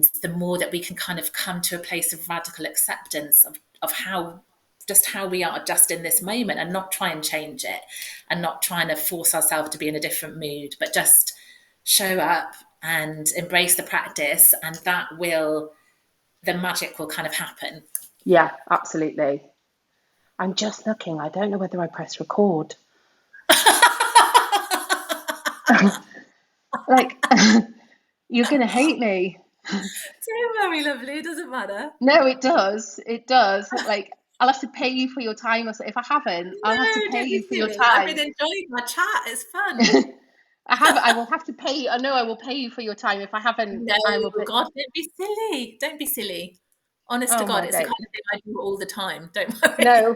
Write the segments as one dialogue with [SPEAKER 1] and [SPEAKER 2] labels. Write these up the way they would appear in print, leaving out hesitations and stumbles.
[SPEAKER 1] and the more that we can kind of come to a place of radical acceptance of how we are just in this moment, and not try and change it, and not trying to force ourselves to be in a different mood, but just show up and embrace the practice, and the magic will kind of happen.
[SPEAKER 2] Yeah, absolutely. I'm just looking. I don't know whether I press record. Like, you're going to hate me.
[SPEAKER 1] Don't worry, lovely. It doesn't matter.
[SPEAKER 2] No, it does. It does. Like, I'll have to pay you for your time. Or so. If I haven't, I'll have to
[SPEAKER 1] No,
[SPEAKER 2] pay
[SPEAKER 1] don't be
[SPEAKER 2] you for your
[SPEAKER 1] silly. I've been
[SPEAKER 2] time.
[SPEAKER 1] enjoying my chat. It's fun.
[SPEAKER 2] I will have to pay you. I know I will pay you for your time. If I haven't,
[SPEAKER 1] No,
[SPEAKER 2] I will pay.
[SPEAKER 1] God, don't be silly. Don't be silly. Honest to
[SPEAKER 2] Oh
[SPEAKER 1] God,
[SPEAKER 2] my
[SPEAKER 1] it's the
[SPEAKER 2] days.
[SPEAKER 1] kind of thing I do all the time. Don't worry.
[SPEAKER 2] No,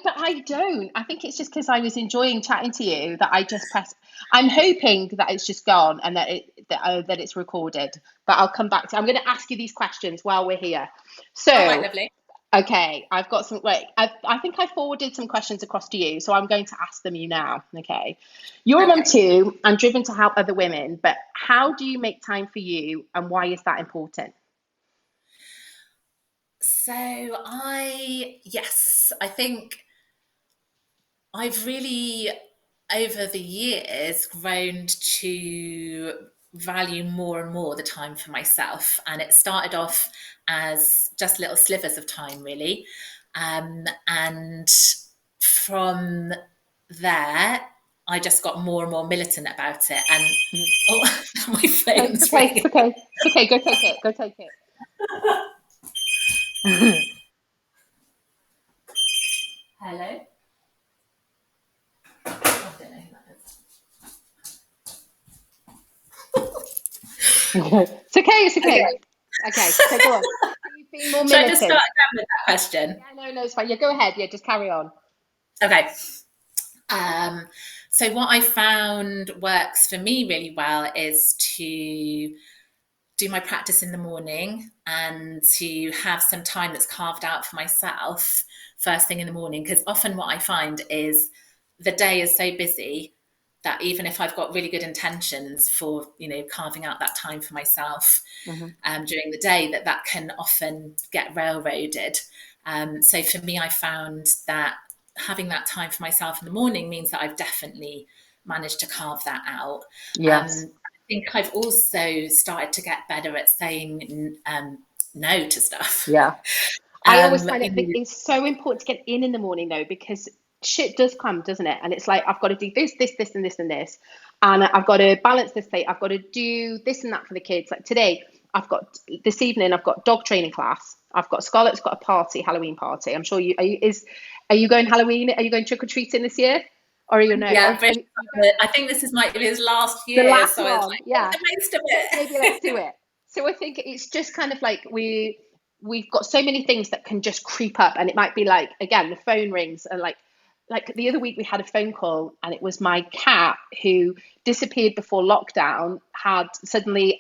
[SPEAKER 2] but I don't. I think it's just because I was enjoying chatting to you that I just press. I'm hoping that it's just gone and that it's recorded. But I'll come back to. I'm going to ask you these questions while we're here.
[SPEAKER 1] All right,
[SPEAKER 2] So,
[SPEAKER 1] lovely.
[SPEAKER 2] okay, I've got some. Wait, I think I forwarded some questions across to you, so I'm going to ask them you now. Okay, you're a mum
[SPEAKER 1] Okay.
[SPEAKER 2] too and driven to help other women, but how do you make time for you, and why is that important?
[SPEAKER 1] So yes, I think I've really, over the years, grown to value more and more the time for myself. And it started off as just little slivers of time, really. And from there, I just got more and more militant about it. And
[SPEAKER 2] Mhm.
[SPEAKER 1] oh, my
[SPEAKER 2] Okay, it's
[SPEAKER 1] phone's
[SPEAKER 2] okay. It's
[SPEAKER 1] ringing.
[SPEAKER 2] okay. It's okay. Go take it. Go take it.
[SPEAKER 1] Hello? I don't know who that is.
[SPEAKER 2] It's okay. It's okay.
[SPEAKER 1] Okay.
[SPEAKER 2] Okay. So go on. So you've been more
[SPEAKER 1] Should I just start
[SPEAKER 2] militant.
[SPEAKER 1] again with that question?
[SPEAKER 2] Yeah. No. No. It's fine. Yeah. Go ahead. Yeah. Just carry on.
[SPEAKER 1] Okay. Um, so what I found works for me really well is to do my practice in the morning and to have some time that's carved out for myself first thing in the morning. Because often what I find is the day is so busy that even if I've got really good intentions for, carving out that time for myself
[SPEAKER 2] Hmm.
[SPEAKER 1] during the day, that can often get railroaded. So for me, I found that having that time for myself in the morning means that I've definitely managed to carve that out.
[SPEAKER 2] Yes.
[SPEAKER 1] I think I've also started to get better at saying no to stuff.
[SPEAKER 2] Yeah. I always find
[SPEAKER 1] You know,
[SPEAKER 2] it's so important to get in the morning though, because shit does come, doesn't it? And it's like, I've got to do this, and this, and this. And I've got to balance this thing. I've got to do this and that for the kids. Like today, this evening, I've got dog training class. I've got Scarlett's got a party, Halloween party. I'm sure are you going Halloween? Are you going trick or treating this year? Or are you no?
[SPEAKER 1] yeah,
[SPEAKER 2] Are you going?
[SPEAKER 1] I think this might be his last
[SPEAKER 2] The
[SPEAKER 1] year,
[SPEAKER 2] last
[SPEAKER 1] so I was
[SPEAKER 2] one,
[SPEAKER 1] like, make
[SPEAKER 2] yeah.
[SPEAKER 1] the most of
[SPEAKER 2] So maybe let's do
[SPEAKER 1] it.
[SPEAKER 2] it. So I think it's just kind of like we've got so many things that can just creep up, and it might be like, again, the phone rings, and like the other week we had a phone call, and it was my cat who disappeared before lockdown, had suddenly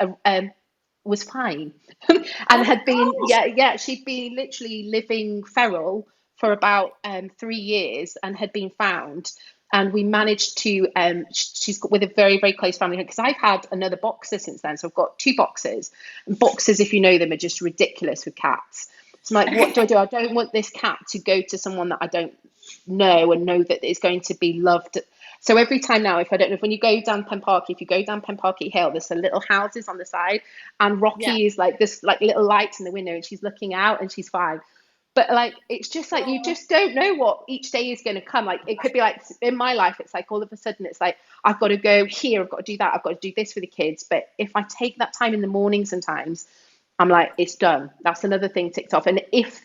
[SPEAKER 2] was fine, and
[SPEAKER 1] Oh my
[SPEAKER 2] had been,
[SPEAKER 1] gosh.
[SPEAKER 2] yeah, she'd been literally living feral for about 3 years and had been found. And we managed to, she's got with a very, very close family, because I've had another boxer since then. So I've got two boxers. And boxers, if you know them, are just ridiculous with cats. So I'm like, what do? I don't want this cat to go to someone that I don't know, and know that it's going to be loved. So every time now, if I don't know, if when you go down Penparky, if you go down Penparky Hill, there's some little houses on the side, and
[SPEAKER 1] Yeah.
[SPEAKER 2] Rocky is like this, like little lights in the window, and she's looking out, and she's 5. But like, it's just like, you
[SPEAKER 1] Oh,
[SPEAKER 2] just don't know what each day is going to come. Like, it could be like in my life, it's like all of a sudden it's like, I've got to go here, I've got to do that, I've got to do this for the kids. But if I take that time in the morning, sometimes I'm like, it's done. That's another thing ticked off. And if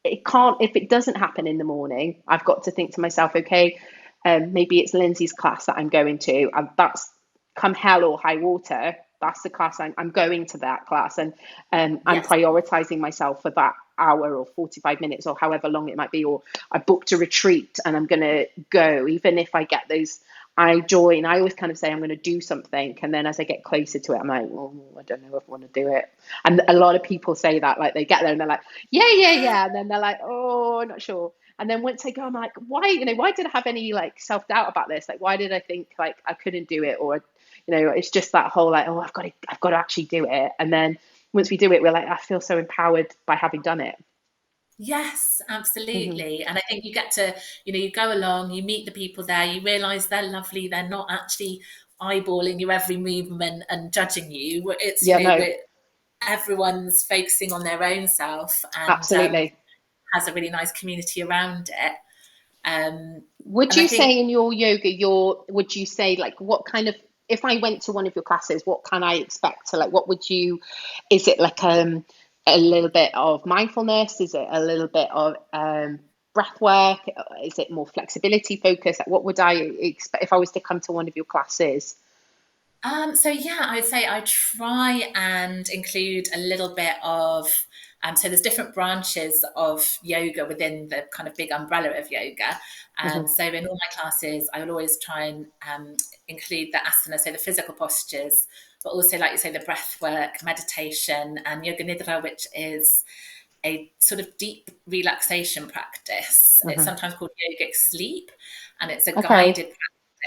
[SPEAKER 2] it doesn't happen in the morning, I've got to think to myself, okay, maybe it's Lindsay's class that I'm going to, and that's, come hell or high water, that's the class I'm going to, that class. And I'm
[SPEAKER 1] yes.
[SPEAKER 2] prioritizing myself for that hour or 45 minutes or however long it might be. Or I booked a retreat and I'm going to go, even if I get those, I join. I always kind of say I'm going to do something, and then as I get closer to it, I'm like, oh, I don't know if I want to do it. And a lot of people say that, like they get there and they're like, yeah, yeah, yeah, and then they're like, oh, I'm not sure. And then once I go, I'm like, why did I have any like self-doubt about this? Like, why did I think like I couldn't do it? Or it's just that whole like, oh, I've got to actually do it. And then once we do it, we're like, I feel so empowered by having done it.
[SPEAKER 1] Yes,
[SPEAKER 2] Hmm.
[SPEAKER 1] absolutely. And I think you get to, you go along, you meet the people there, you realize they're lovely, they're not actually eyeballing your every movement and judging you. It's,
[SPEAKER 2] Yeah, no,
[SPEAKER 1] everyone's focusing on their own self, and
[SPEAKER 2] absolutely.
[SPEAKER 1] has a really nice community around it. Um,
[SPEAKER 2] Would
[SPEAKER 1] and I
[SPEAKER 2] you
[SPEAKER 1] think
[SPEAKER 2] say in your yoga, would you say like what kind of, if I went to one of your classes, what can I expect to like, what would you, is it like a little bit of mindfulness? Is it a little bit of breath work? Is it more flexibility focused? Like what would I expect if I was to come to one of your classes?
[SPEAKER 1] So yeah, I'd say I try and include a little bit of so there's different branches of yoga within the kind of big umbrella of yoga.
[SPEAKER 2] Hmm.
[SPEAKER 1] So in all my classes, I will always try and include the asana, so the physical postures, but also, like you say, the breath work, meditation, and yoga nidra, which is a sort of deep relaxation practice. It's
[SPEAKER 2] Hmm.
[SPEAKER 1] sometimes called yogic sleep, and it's a
[SPEAKER 2] Okay.
[SPEAKER 1] guided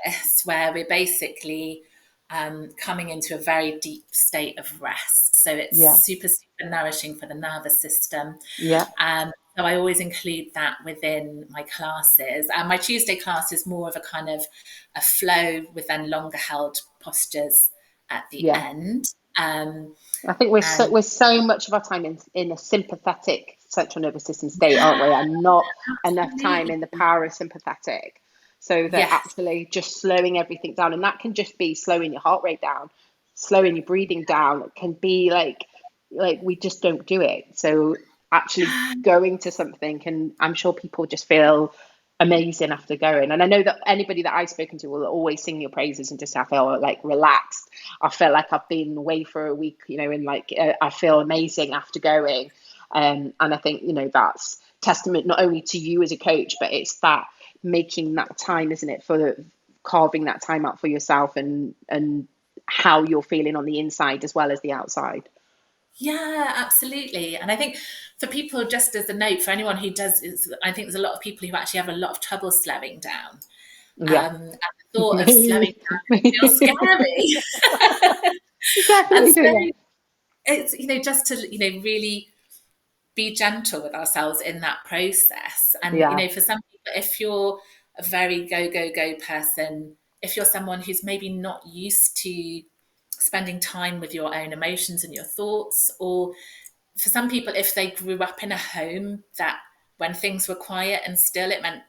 [SPEAKER 1] practice where we're basically coming into a very deep state of rest. So it's
[SPEAKER 2] Yeah.
[SPEAKER 1] super, super nourishing for the nervous system.
[SPEAKER 2] Yeah.
[SPEAKER 1] So I always include that within my classes. And my Tuesday class is more of a kind of a flow with then longer held postures at the
[SPEAKER 2] Yeah.
[SPEAKER 1] end. Um,
[SPEAKER 2] I think
[SPEAKER 1] and
[SPEAKER 2] we're so much of our time in a sympathetic central nervous system state, aren't we?
[SPEAKER 1] yeah,
[SPEAKER 2] And not enough time
[SPEAKER 1] absolutely.
[SPEAKER 2] in the parasympathetic. So that
[SPEAKER 1] Yes.
[SPEAKER 2] actually just slowing everything down, and that can just be slowing your heart rate down, slowing your breathing down. It can be like we just don't do it. So actually going to something, and I'm sure people just feel amazing after going. And I know that anybody that I've spoken to will always sing your praises and just I feel like relaxed. I feel like I've been away for a week, and like I feel amazing after going. And I think, that's testament not only to you as a coach, but it's that making that time, isn't it, for carving that time out for yourself and how you're feeling on the inside as well as the outside.
[SPEAKER 1] Yeah, absolutely. And I think for people, just as a note, for anyone who does, I think there's a lot of people who actually have a lot of trouble slowing down.
[SPEAKER 2] Yeah.
[SPEAKER 1] And the thought of slowing
[SPEAKER 2] Me.
[SPEAKER 1] down can feel scary. And
[SPEAKER 2] Definitely
[SPEAKER 1] so
[SPEAKER 2] do, yeah.
[SPEAKER 1] it's, just to, really be gentle with ourselves in that process. And,
[SPEAKER 2] Yeah.
[SPEAKER 1] for some people, if you're a very go, go, go person, if you're someone who's maybe not used to spending time with your own emotions and your thoughts, or for some people, if they grew up in a home that when things were quiet and still, it meant,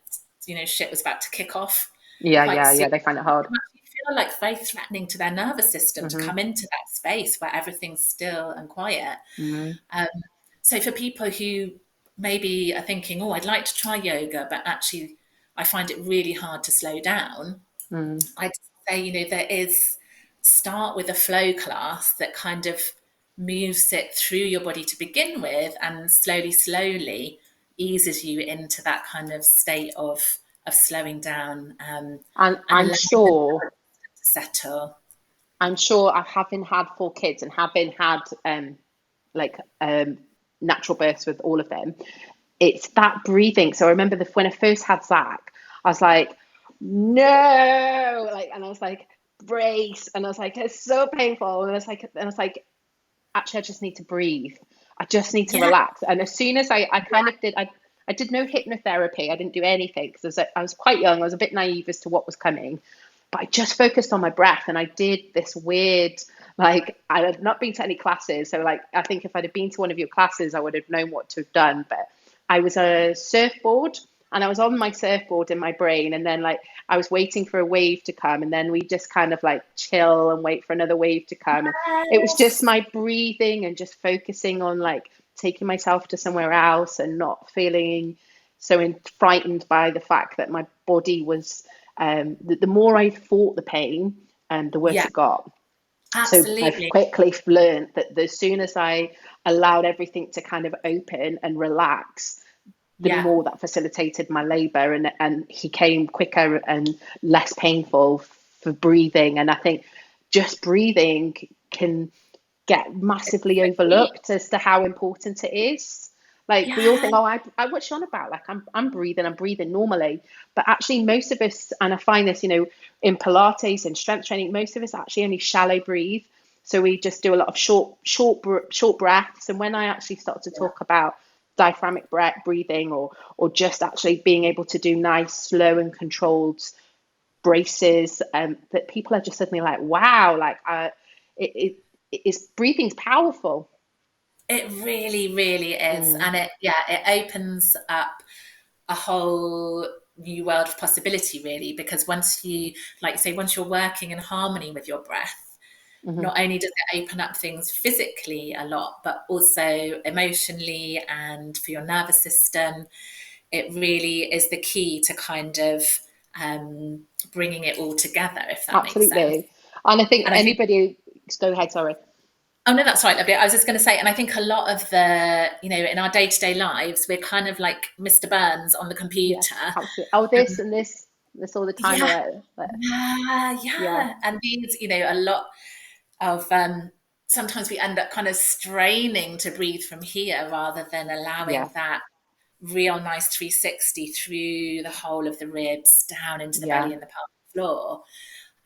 [SPEAKER 1] shit was about to kick off
[SPEAKER 2] Yeah,
[SPEAKER 1] quite
[SPEAKER 2] yeah,
[SPEAKER 1] soon.
[SPEAKER 2] yeah. They find it hard.
[SPEAKER 1] It actually feel like very threatening to their nervous system to
[SPEAKER 2] Hmm.
[SPEAKER 1] come into that space where everything's still and quiet.
[SPEAKER 2] Hmm.
[SPEAKER 1] Um, so for people who maybe are thinking, oh, I'd like to try yoga, but actually I find it really hard to slow down,
[SPEAKER 2] Hmm.
[SPEAKER 1] I'd say, there is start with a flow class that kind of moves it through your body to begin with and slowly, slowly eases you into that kind of state of slowing down
[SPEAKER 2] And
[SPEAKER 1] and allowing the nervous system to settle.
[SPEAKER 2] I'm sure I having had 4 kids and having had like natural births with all of them, it's that breathing. So I remember when I first had Zach, I was like, no, like, and I was like, brace, and I was like, it's so painful, and I was like, actually, I just need to breathe. I just need to
[SPEAKER 1] Yeah,
[SPEAKER 2] relax. And as soon as I kind
[SPEAKER 1] yeah,
[SPEAKER 2] of did, I did no hypnotherapy. I didn't do anything because I was quite young. I was a bit naive as to what was coming, but I just focused on my breath and I did this weird, like, I had not been to any classes. So, like, I think if I'd have been to one of your classes, I would have known what to have done. But I was a surfboard and I was on my surfboard in my brain. And then, like, I was waiting for a wave to come. And then we just kind of like chill and wait for another wave to come. And it was just
[SPEAKER 1] yes,
[SPEAKER 2] my breathing and just focusing on like taking myself to somewhere else and not feeling so frightened by the fact that my body was the more I fought the pain, the worse
[SPEAKER 1] yeah,
[SPEAKER 2] it got. So I've
[SPEAKER 1] absolutely.
[SPEAKER 2] quickly learned that as soon as I allowed everything to kind of open and relax, the
[SPEAKER 1] Yeah,
[SPEAKER 2] more that facilitated my labor and he came quicker and less painful for breathing. And I think just breathing can get
[SPEAKER 1] it's
[SPEAKER 2] massively
[SPEAKER 1] so key.
[SPEAKER 2] overlooked as to how important it is. Like we all
[SPEAKER 1] Yeah,
[SPEAKER 2] think, oh, I what's on about? Like I'm breathing normally, but actually most of us, and I find this, in Pilates and strength training, most of us actually only shallow breathe. So we just do a lot of short breaths. And when I actually start to talk about diaphragmatic breathing, or just actually being able to do nice, slow and controlled braces, that people are just suddenly like, wow, like it is, breathing's powerful.
[SPEAKER 1] It really, really is.
[SPEAKER 2] Mm,
[SPEAKER 1] And it opens up a whole new world of possibility, really, because once you, like you say, once you're working in harmony with your breath,
[SPEAKER 2] hmm.
[SPEAKER 1] not only does it open up things physically a lot, but also emotionally and for your nervous system. It really is the key to kind of bringing it all together, if that makes sense.
[SPEAKER 2] Absolutely. And I think
[SPEAKER 1] And I think,
[SPEAKER 2] anybody, go ahead, sorry.
[SPEAKER 1] oh no, that's right, lovely. I was just going to say, and I think a lot of the, in our day to day lives, we're kind of like Mr. Burns on the computer.
[SPEAKER 2] Yes, absolutely. Oh, this and this all the time.
[SPEAKER 1] Yeah,
[SPEAKER 2] Like, yeah,
[SPEAKER 1] yeah. And these, a lot of sometimes we end up kind of straining to breathe from here rather than
[SPEAKER 2] yeah,
[SPEAKER 1] allowing that real nice 360 through the whole of the ribs down into the
[SPEAKER 2] yeah,
[SPEAKER 1] belly and the pelvic floor.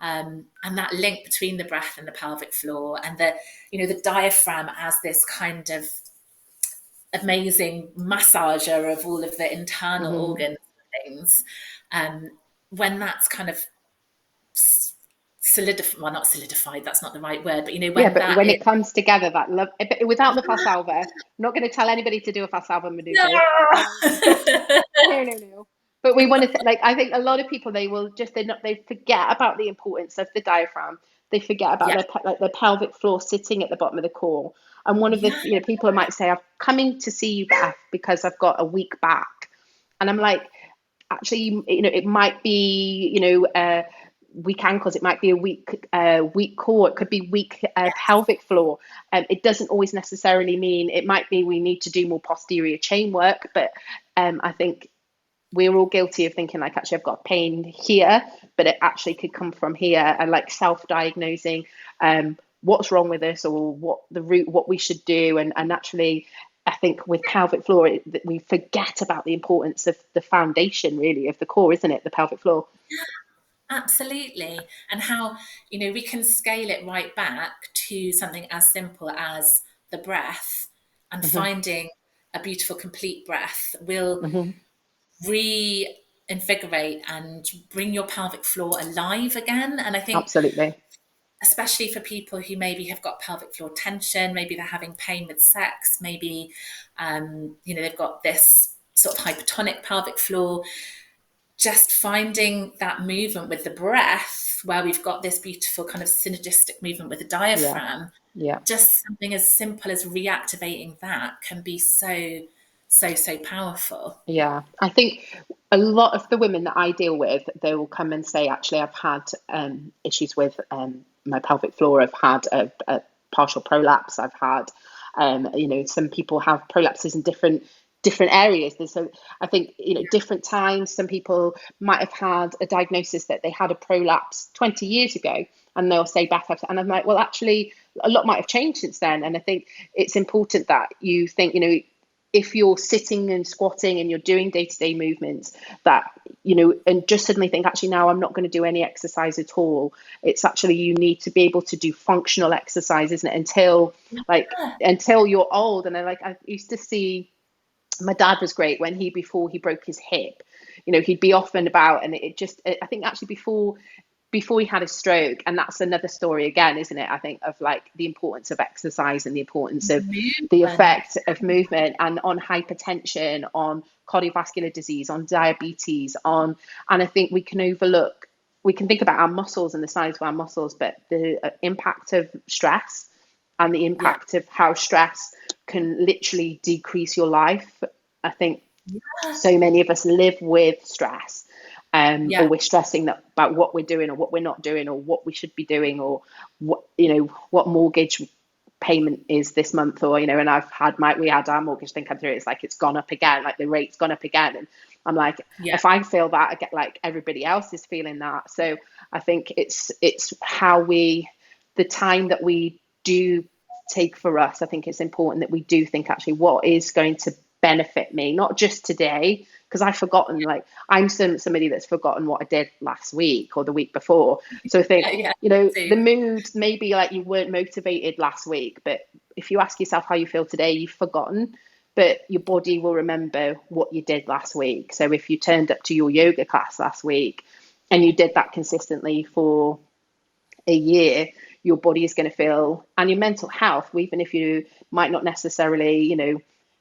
[SPEAKER 1] And that link between the breath and the pelvic floor, and the diaphragm as this kind of amazing massager of all of the internal
[SPEAKER 2] hmm.
[SPEAKER 1] organs and things. um, when that's kind of solidified, well, not solidified, that's not the right word, but
[SPEAKER 2] Yeah,
[SPEAKER 1] when
[SPEAKER 2] but
[SPEAKER 1] that
[SPEAKER 2] when
[SPEAKER 1] is,
[SPEAKER 2] it comes together, that love, without the Valsalva, I'm not going to tell anybody to do a Valsalva
[SPEAKER 1] no.
[SPEAKER 2] maneuvers. No, no, no. But we want to, like, I think a lot of people, they will just, they forget about the importance of the diaphragm. They forget about
[SPEAKER 1] Yeah,
[SPEAKER 2] their pelvic floor sitting at the bottom of the core. And one of the,
[SPEAKER 1] yeah,
[SPEAKER 2] people might say, I'm coming to see you, Beth, because I've got a weak back. And I'm like, actually, it might be, weak ankles. It might be a weak core. It could be weak pelvic floor. It doesn't always necessarily mean, it might be we need to do more posterior chain work. But I think we're all guilty of thinking like, actually, I've got pain here, but it actually could come from here, and like self-diagnosing what's wrong with us, or what we should do. And actually, I think with pelvic floor, we forget about the importance of the foundation, really, of the core, isn't it? The pelvic floor.
[SPEAKER 1] absolutely. And how, we can scale it right back to something as simple as the breath, and
[SPEAKER 2] Hmm.
[SPEAKER 1] finding a beautiful, complete breath will
[SPEAKER 2] Hmm.
[SPEAKER 1] reinvigorate and bring your pelvic floor alive again. And I think,
[SPEAKER 2] Absolutely.
[SPEAKER 1] especially for people who maybe have got pelvic floor tension, maybe they're having pain with sex, maybe, they've got this sort of hypertonic pelvic floor, just finding that movement with the breath, where we've got this beautiful kind of synergistic movement with the
[SPEAKER 2] Yeah.
[SPEAKER 1] diaphragm,
[SPEAKER 2] Yeah.
[SPEAKER 1] just something as simple as reactivating that can be so, so, so powerful.
[SPEAKER 2] Yeah, I think a lot of the women that I deal with, they will come and say, actually, I've had issues with my pelvic floor. I've had a partial prolapse. I've had, some people have prolapses in different areas. So I think, different times, some people might have had a diagnosis that they had a prolapse 20 years ago, and they'll say back up. And I'm like, well, actually, a lot might have changed since then. And I think it's important that you think, if you're sitting and squatting and you're doing day-to-day movements, that, and just suddenly think, actually, now I'm not going to do any exercise at all. It's actually, you need to be able to do functional exercise, isn't it? Until you're old. And I used to see, my dad was great when before he broke his hip, he'd be off and about, and I think actually before he had a stroke. And that's another story again, isn't it? I think, of like the importance of exercise, and the importance of the
[SPEAKER 1] Movement.
[SPEAKER 2] effect of movement, and on hypertension, on cardiovascular disease, on diabetes, and I think we can think about our muscles and the size of our muscles, but the impact of stress, and the
[SPEAKER 1] Yeah.
[SPEAKER 2] impact of how stress can literally decrease your life. I think so many of us live with stress,
[SPEAKER 1] Yeah.
[SPEAKER 2] or we're stressing about what we're doing, or what we're not doing, or what we should be doing, or what mortgage payment is this month, or and we had our mortgage thing come through. It's like, it's gone up again, like the rate's gone up again, and I'm like,
[SPEAKER 1] Yeah.
[SPEAKER 2] if I feel that, I get like everybody else is feeling that. So I think it's how the time that we do take for us. I think it's important that we do think, actually, what is going to benefit me, not just today, because I've forgotten, like I'm somebody that's forgotten what I did last week or the week before. So I think,
[SPEAKER 1] Yeah, yeah.
[SPEAKER 2] the
[SPEAKER 1] Too.
[SPEAKER 2] mood, maybe like you weren't motivated last week, but if you ask yourself how you feel today, you've forgotten, but your body will remember what you did last week. So if you turned up to your yoga class last week and you did that consistently for a year, your body is going to feel, and your mental health, even if you might not necessarily,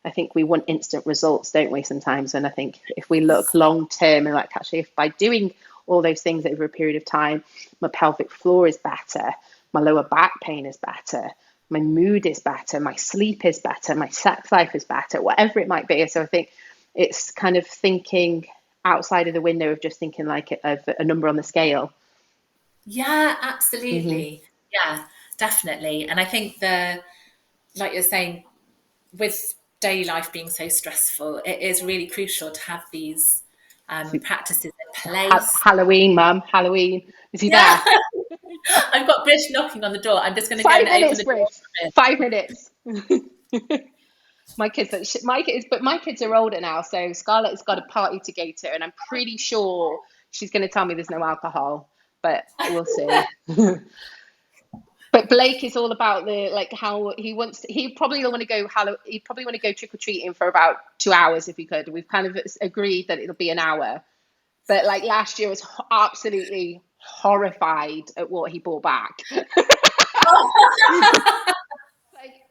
[SPEAKER 2] I think we want instant results, don't we, sometimes? And I think if we look long term and like, actually, if by doing all those things over a period of time, my pelvic floor is better, my lower back pain is better, my mood is better, my sleep is better, my sex life is better, whatever it might be. So I think it's kind of thinking outside of the window of just thinking like of a number on the scale.
[SPEAKER 1] Yeah,
[SPEAKER 2] Hmm.
[SPEAKER 1] absolutely. Yeah, definitely. And I think like you're saying, with daily life being so stressful, it is really crucial to have these
[SPEAKER 2] So,
[SPEAKER 1] practices in place.
[SPEAKER 2] Halloween, mum, Halloween. Is he
[SPEAKER 1] Yeah,
[SPEAKER 2] there?
[SPEAKER 1] I've got Bish knocking on the door. I'm just going to go and
[SPEAKER 2] Five
[SPEAKER 1] open
[SPEAKER 2] minutes,
[SPEAKER 1] the door
[SPEAKER 2] Brish.
[SPEAKER 1] for him.
[SPEAKER 2] 5 minutes. My kids are older now, so Scarlett's got a party to go to, and I'm pretty sure she's going to tell me there's no alcohol, but we'll see. But Blake is all about the like how he wants to, he probably want to go he probably want to go trick or treating for about 2 hours if he could. We've kind of agreed that it'll be an hour. But like last year, I was absolutely horrified at what he brought back.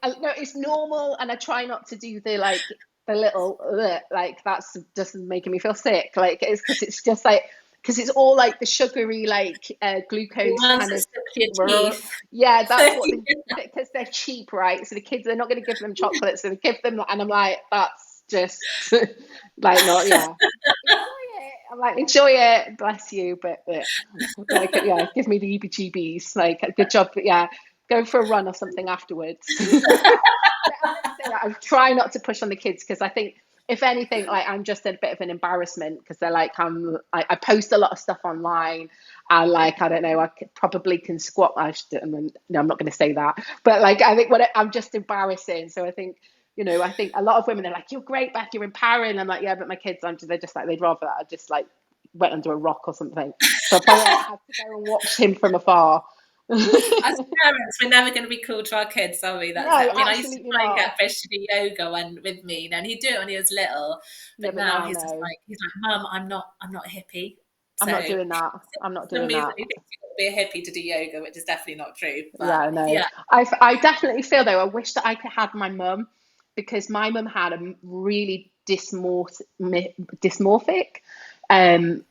[SPEAKER 2] Like, no, it's normal, and I try not to do the little like that's just making me feel sick. Like it's because it's just like because it's all like the sugary like
[SPEAKER 1] The
[SPEAKER 2] glucose
[SPEAKER 1] ones
[SPEAKER 2] kind
[SPEAKER 1] that
[SPEAKER 2] of.
[SPEAKER 1] stick to your teeth.
[SPEAKER 2] Yeah, that's what because they're cheap, right? So the kids, they're not going to give them chocolates, so they give them, and I'm like, that's just like not, yeah. Enjoy it. I'm like, enjoy it, bless you, but like, yeah, give me the EBGBs. Like, good job, but yeah, go for a run or something afterwards. But I will say that I try not to push on the kids because I think if anything, like I'm just a bit of an embarrassment because they're like I post a lot of stuff online and like I don't know probably can squat. No, I'm not going to say that, but like I think I'm just embarrassing. So I think I think a lot of women are like, you're great, Beth, you're empowering. I'm like, yeah, but my kids, they're just like they'd rather that I just like went under a rock or something. So I probably have to go and watch him from afar.
[SPEAKER 1] As parents, we're never going to be cool to our kids, are we? That's it.
[SPEAKER 2] No,
[SPEAKER 1] I mean, I used to
[SPEAKER 2] absolutely
[SPEAKER 1] try and
[SPEAKER 2] not.
[SPEAKER 1] get Fish to do yoga with me, and he'd do it when he was little,
[SPEAKER 2] Yeah,
[SPEAKER 1] but
[SPEAKER 2] but
[SPEAKER 1] now
[SPEAKER 2] now no.
[SPEAKER 1] he's like, Mum, I'm not a hippie.
[SPEAKER 2] I'm
[SPEAKER 1] So
[SPEAKER 2] not doing that.
[SPEAKER 1] for
[SPEAKER 2] I'm not
[SPEAKER 1] some
[SPEAKER 2] doing
[SPEAKER 1] reason
[SPEAKER 2] that.
[SPEAKER 1] he thinks you've got to be a hippie to do yoga, which is definitely not true. But
[SPEAKER 2] Yeah, no.
[SPEAKER 1] yeah,
[SPEAKER 2] I definitely feel though. I wish that I could have my mum because my mum had a really dysmorphic um,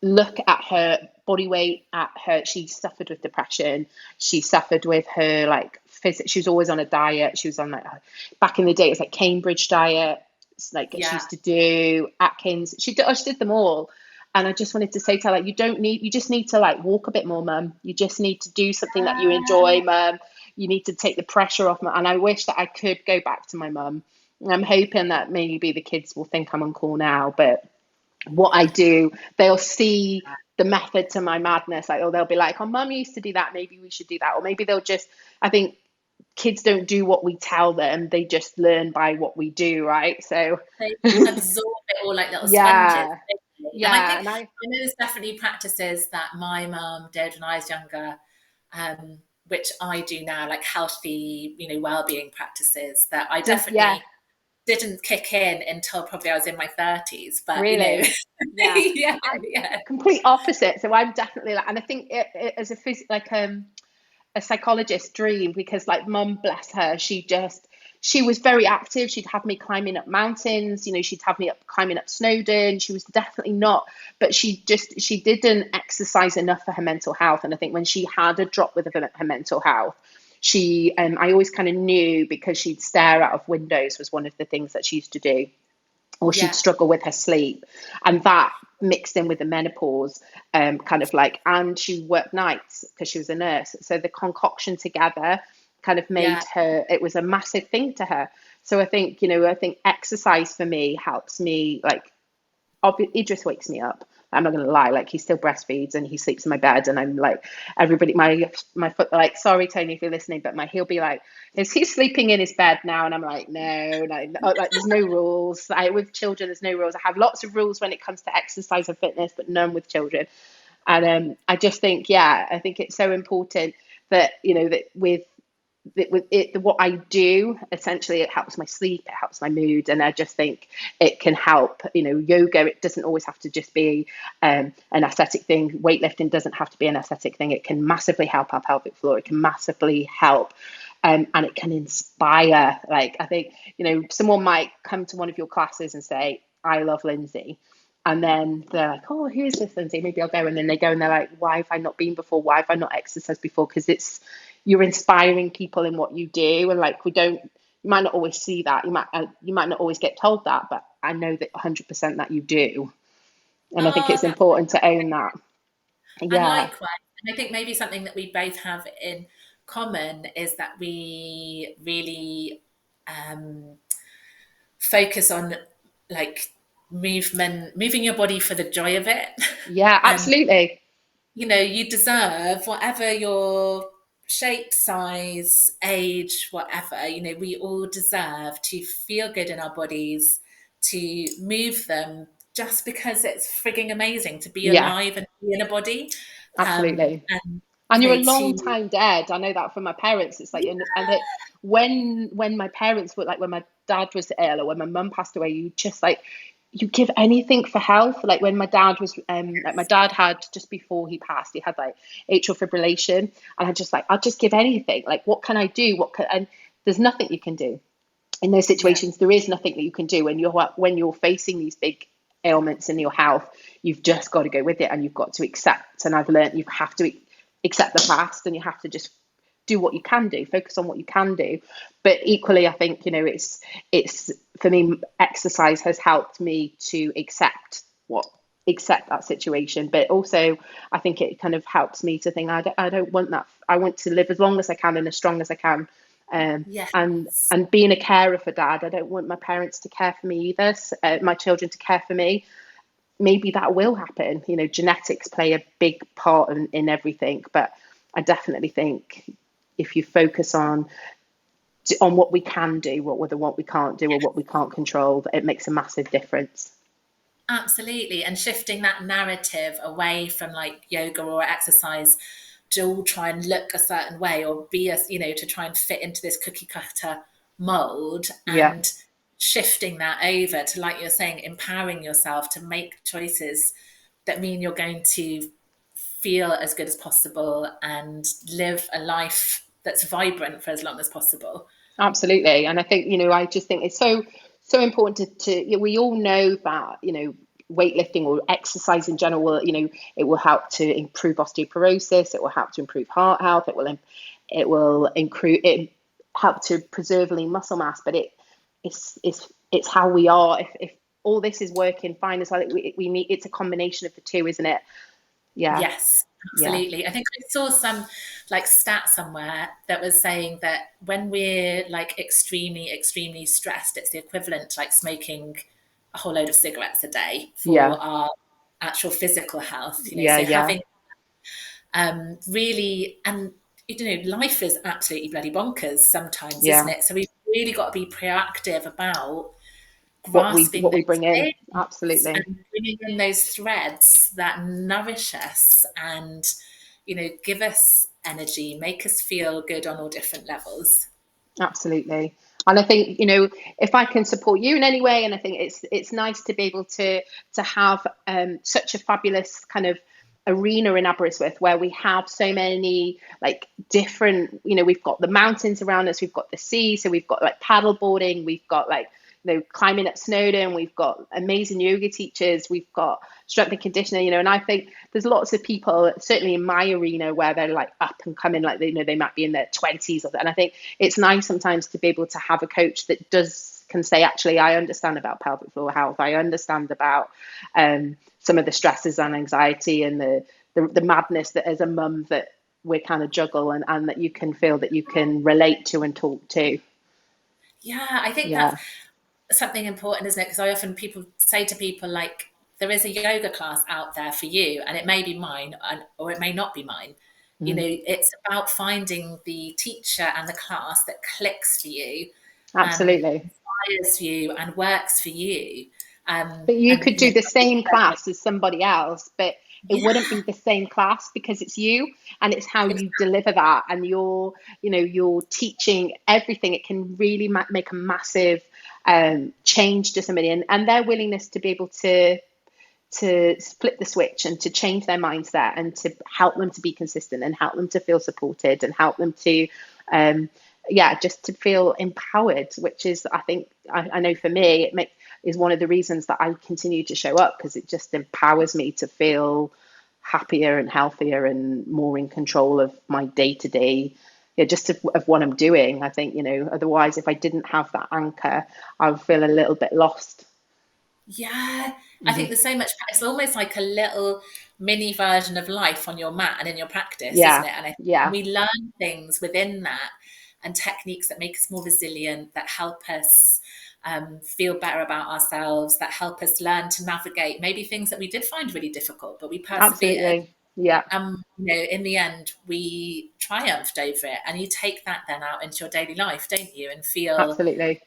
[SPEAKER 2] look at her body weight. At her, she suffered with depression. She suffered with her like physics. She was always on a diet. She was on like back in the day, it was like Cambridge diet. It's like she
[SPEAKER 1] yeah,
[SPEAKER 2] used to do Atkins. She did them all. And I just wanted to say to her, like, you just need to like walk a bit more, mum. You just need to do something that you enjoy, mum. You need to take the pressure off, mum. And I wish that I could go back to my mum. I'm hoping that maybe the kids will think I'm uncool now, but what I do, they'll see the method to my madness. Like, or they'll be like, "Oh, mum used to do that. Maybe we should do that." Or maybe they'll just. I think kids don't do what we tell them; they just learn by what we do, right? So,
[SPEAKER 1] they absorb it all like little sponges.
[SPEAKER 2] yeah,
[SPEAKER 1] And I
[SPEAKER 2] yeah,
[SPEAKER 1] think
[SPEAKER 2] and I
[SPEAKER 1] I know there's definitely practices that my mum did when I was younger, which I do now, like healthy, well-being practices that I
[SPEAKER 2] yeah,
[SPEAKER 1] definitely didn't kick in until probably I was in my 30s. But
[SPEAKER 2] really, yeah.
[SPEAKER 1] yeah,
[SPEAKER 2] I'm
[SPEAKER 1] yeah,
[SPEAKER 2] complete opposite. So I'm definitely like, and I think as a a psychologist dream because like mum bless her she was very active. She'd have me climbing up mountains, she'd have me up climbing up Snowdon. She was definitely not, but she didn't exercise enough for her mental health. And I think when she had a drop with her mental health, she I always kind of knew because she'd stare out of windows was one of the things that she used to do, or she'd
[SPEAKER 1] yeah,
[SPEAKER 2] struggle with her sleep. And that mixed in with the menopause, kind of like, and she worked nights because she was a nurse. So the concoction together kind of
[SPEAKER 1] yeah.
[SPEAKER 2] made her, it was a massive thing to her. So I think, I think exercise for me helps me, like, it just wakes me up. I'm not going to lie, like he still breastfeeds and he sleeps in my bed, and I'm like, everybody, my foot, like, sorry Tony if you're listening, but he'll be like, is he sleeping in his bed now? And I'm like, no, no, no, like there's no rules. With children, there's no rules. I have lots of rules when it comes to exercise and fitness, but none with children. And I just think, yeah, I think it's so important that, that with it, what I do, essentially, it helps my sleep, it helps my mood, and I just think it can help. Yoga, it doesn't always have to just be an aesthetic thing. Weightlifting doesn't have to be an aesthetic thing. It can massively help our pelvic floor. It can massively help, and it can inspire. Like, I think, someone might come to one of your classes and say, I love Lindsay. And then they're like, oh, who's this Lindsay? Maybe I'll go. And then they go and they're like, why have I not been before? Why have I not exercised before? Because you're inspiring people in what you do. And like, you might not always see that. You might not always get told that, but I know that 100% that you do. And I think
[SPEAKER 1] Oh,
[SPEAKER 2] it's important to own that.
[SPEAKER 1] and
[SPEAKER 2] Yeah.
[SPEAKER 1] likewise, and I think maybe something that we both have in common is that we really um, focus on like moving your body for the joy of it.
[SPEAKER 2] Yeah,
[SPEAKER 1] And
[SPEAKER 2] absolutely.
[SPEAKER 1] you deserve whatever your shape, size, age, whatever. We all deserve to feel good in our bodies, to move them, just because it's frigging amazing to be
[SPEAKER 2] Yeah,
[SPEAKER 1] alive and be in a body.
[SPEAKER 2] absolutely.
[SPEAKER 1] And
[SPEAKER 2] And you're a long
[SPEAKER 1] to
[SPEAKER 2] time dead. I know that from my parents. It's like, and that when my parents were like, when my dad was ill or when my mum passed away, you give anything for health. Like when my dad was, like my dad had, just before he passed, he had like atrial fibrillation, and I'll just give anything. Like, what can I do? And there's nothing you can do in those
[SPEAKER 1] yeah,
[SPEAKER 2] situations. There is nothing that you can do when you're facing these big ailments in your health. You've just got to go with it, and you've got to accept. And I've learned you have to accept the past, and you have to just do what you can do, focus on what you can do. But equally, I think, it's for me, exercise has helped me to accept that situation. But also, I think it kind of helps me to think, I don't want that. I want to live as long as I can and as strong as I can. um, and
[SPEAKER 1] yes,
[SPEAKER 2] and being a carer for dad, I don't want my parents to care for me either, my children to care for me. Maybe that will happen. Genetics play a big part in everything, but I definitely think if you focus on what we can do, what we can't do, or what we can't control, it makes a massive difference.
[SPEAKER 1] absolutely. And shifting that narrative away from like yoga or exercise to all try and look a certain way or be to try and fit into this cookie cutter mold,
[SPEAKER 2] Yeah,
[SPEAKER 1] and shifting that over to, like you're saying, empowering yourself to make choices that mean you're going to feel as good as possible and live a life that's vibrant for as long as possible.
[SPEAKER 2] absolutely. And I think, I just think it's so important we all know that, weightlifting or exercise in general it will help to improve osteoporosis, it will help to improve heart health, it will improve it help to preserve lean muscle mass. But it's how we are. If all this is working fine as well, we need, it's a combination of the two, isn't it? Yeah.
[SPEAKER 1] Yes,
[SPEAKER 2] Yeah.
[SPEAKER 1] absolutely. I think I saw some like stat somewhere that was saying that when we're like extremely, extremely stressed, it's the equivalent to like smoking a whole load of cigarettes a day
[SPEAKER 2] Yeah.
[SPEAKER 1] for our actual physical health.
[SPEAKER 2] Yeah.
[SPEAKER 1] So
[SPEAKER 2] Yeah.
[SPEAKER 1] having really, and life is absolutely bloody bonkers sometimes, isn't
[SPEAKER 2] Yeah.
[SPEAKER 1] it? So we've really got to be proactive about
[SPEAKER 2] What
[SPEAKER 1] grasping
[SPEAKER 2] we
[SPEAKER 1] those
[SPEAKER 2] bring in.
[SPEAKER 1] things
[SPEAKER 2] Absolutely.
[SPEAKER 1] and bringing in those threads that nourish us and give us energy, make us feel good on all different levels.
[SPEAKER 2] Absolutely. And I think, if I can support you in any way, and I think it's nice to be able to have such a fabulous kind of arena in Aberystwyth, where we have so many like different, we've got the mountains around us, we've got the sea, so we've got like paddle boarding, we've got like climbing at Snowdon, we've got amazing yoga teachers, we've got strength and conditioning, and I think there's lots of people, certainly in my arena, where they're like up and coming, like they might be in their 20s, and I think it's nice sometimes to be able to have a coach that can say, actually, I understand about pelvic floor health, I understand about some of the stresses and anxiety and the madness that as a mum that we kind of juggle, and that you can feel that you can relate to and talk to.
[SPEAKER 1] Yeah, I think that's
[SPEAKER 2] Yeah.
[SPEAKER 1] something important, isn't it? Because I often people say to people like there is a yoga class out there for you, and it may be mine, or it may not be mine. You know,
[SPEAKER 2] Mm,
[SPEAKER 1] it's about finding the teacher and the class that clicks for you and
[SPEAKER 2] absolutely.
[SPEAKER 1] inspires you and works for you.
[SPEAKER 2] But you
[SPEAKER 1] And
[SPEAKER 2] could
[SPEAKER 1] you know,
[SPEAKER 2] do the same class as somebody else, but it wouldn't
[SPEAKER 1] yeah,
[SPEAKER 2] be the same class because it's you and it's how you
[SPEAKER 1] exactly.
[SPEAKER 2] deliver that and you're teaching everything. It can really make a massive change to somebody and their willingness to be able to flip the switch and to change their mindset and to help them to be consistent and help them to feel supported and help them to um yeah, just to feel empowered, which is I think I know for me is one of the reasons that I continue to show up, because it just empowers me to feel happier and healthier and more in control of my day to day, yeah, just of what I'm doing. I think, otherwise if I didn't have that anchor, I would feel a little bit lost.
[SPEAKER 1] Yeah, I think
[SPEAKER 2] Hmm.
[SPEAKER 1] there's so much. It's almost like a little mini version of life on your mat and in your practice, isn't
[SPEAKER 2] Yeah,
[SPEAKER 1] it? And I think
[SPEAKER 2] yeah,
[SPEAKER 1] we learn things within that and techniques that make us more resilient, that help us feel better about ourselves, that help us learn to navigate maybe things that we did find really difficult, but we persevered.
[SPEAKER 2] absolutely. Yeah,
[SPEAKER 1] In the end, we triumphed over it. And you take that then out into your daily life, don't you? And feel
[SPEAKER 2] absolutely.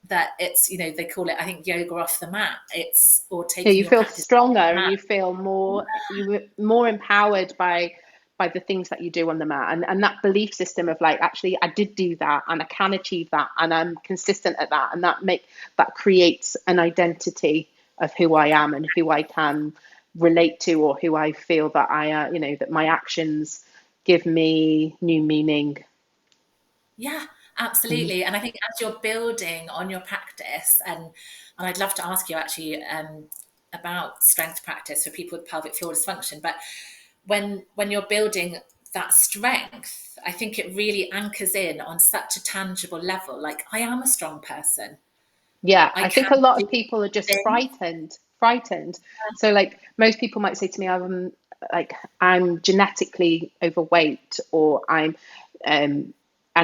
[SPEAKER 1] that it's, they call it, I think, yoga off the mat. It's, or
[SPEAKER 2] Yeah,
[SPEAKER 1] taking
[SPEAKER 2] you
[SPEAKER 1] your
[SPEAKER 2] feel
[SPEAKER 1] practice off
[SPEAKER 2] stronger
[SPEAKER 1] the
[SPEAKER 2] and
[SPEAKER 1] mat.
[SPEAKER 2] you feel more empowered by the things that you do on the mat, and that belief system of like, actually I did do that and I can achieve that and I'm consistent at that, and that creates an identity of who I am and who I can relate to, or who I feel that that my actions give me new meaning.
[SPEAKER 1] Yeah,
[SPEAKER 2] Mhm.
[SPEAKER 1] absolutely. And I think as you're building on your practice, and I'd love to ask you actually about strength practice for people with pelvic floor dysfunction, but when you're building that strength, I think it really anchors in on such a tangible level. Like, I am a strong person.
[SPEAKER 2] Yeah,
[SPEAKER 1] I
[SPEAKER 2] I think
[SPEAKER 1] can
[SPEAKER 2] a lot
[SPEAKER 1] do
[SPEAKER 2] of people are just
[SPEAKER 1] things.
[SPEAKER 2] frightened. So like most people might say to me, like I'm genetically overweight, or um, and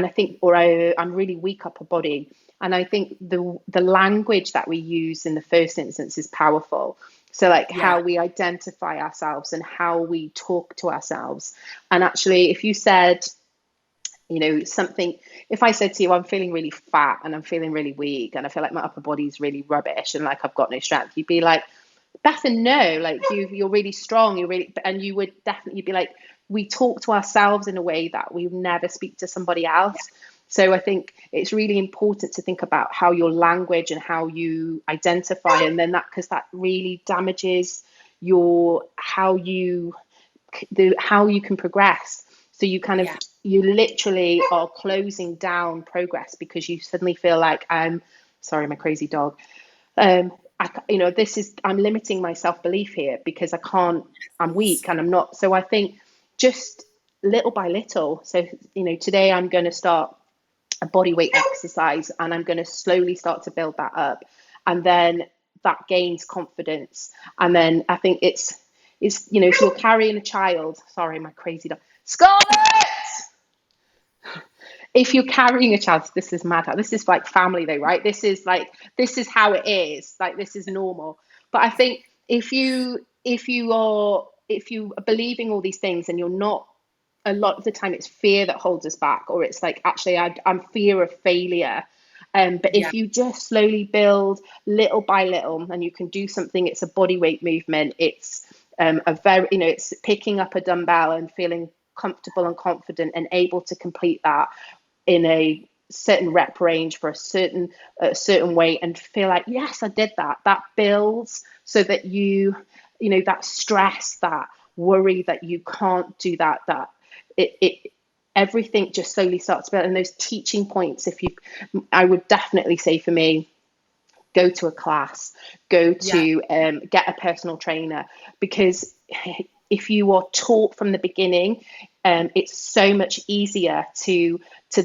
[SPEAKER 2] I think, or I'm really weak upper body. And I think the language that we use in the first instance is powerful. So like
[SPEAKER 1] Yeah,
[SPEAKER 2] how we identify ourselves and how we talk to ourselves. And actually, if you said, something, if I said to you, I'm feeling really fat and I'm feeling really weak and I feel like my upper body's really rubbish and like I've got no strength, you'd be like, Beth, and no, like you're really strong, and you would definitely be like, we talk to ourselves in a way that we never speak to somebody else. So I think it's really important to think about how your language and how you identify, and then that, because that really damages your how you can progress. So
[SPEAKER 1] yeah,
[SPEAKER 2] you literally are closing down progress because you suddenly feel like, I'm sorry, my crazy dog. This is, I'm limiting my self belief here because I can't. I'm weak and I'm not. So I think just little by little. So today I'm going to start a body weight exercise and I'm going to slowly start to build that up, and then that gains confidence. And then I think it's if you're carrying a child, sorry, my crazy dog, Scarlett, if you're carrying a child, this is mad. This is like family though, right? This is how it is. Like this is normal. But I think if you are believing all these things and you're not, a lot of the time it's fear that holds us back, or it's like, actually I'm fear of failure. But
[SPEAKER 1] yeah,
[SPEAKER 2] if you just slowly build little by little, and you can do something, it's a body weight movement. It's a very, it's picking up a dumbbell and feeling comfortable and confident and able to complete that in a certain rep range for a certain weight, and feel like, yes, I did that. That builds so that that stress, that worry that you can't do that it everything just slowly starts to build. And those teaching points, I would definitely say for me, go to a class, go
[SPEAKER 1] yeah.
[SPEAKER 2] to get a personal trainer, because if you are taught from the beginning, it's so much easier to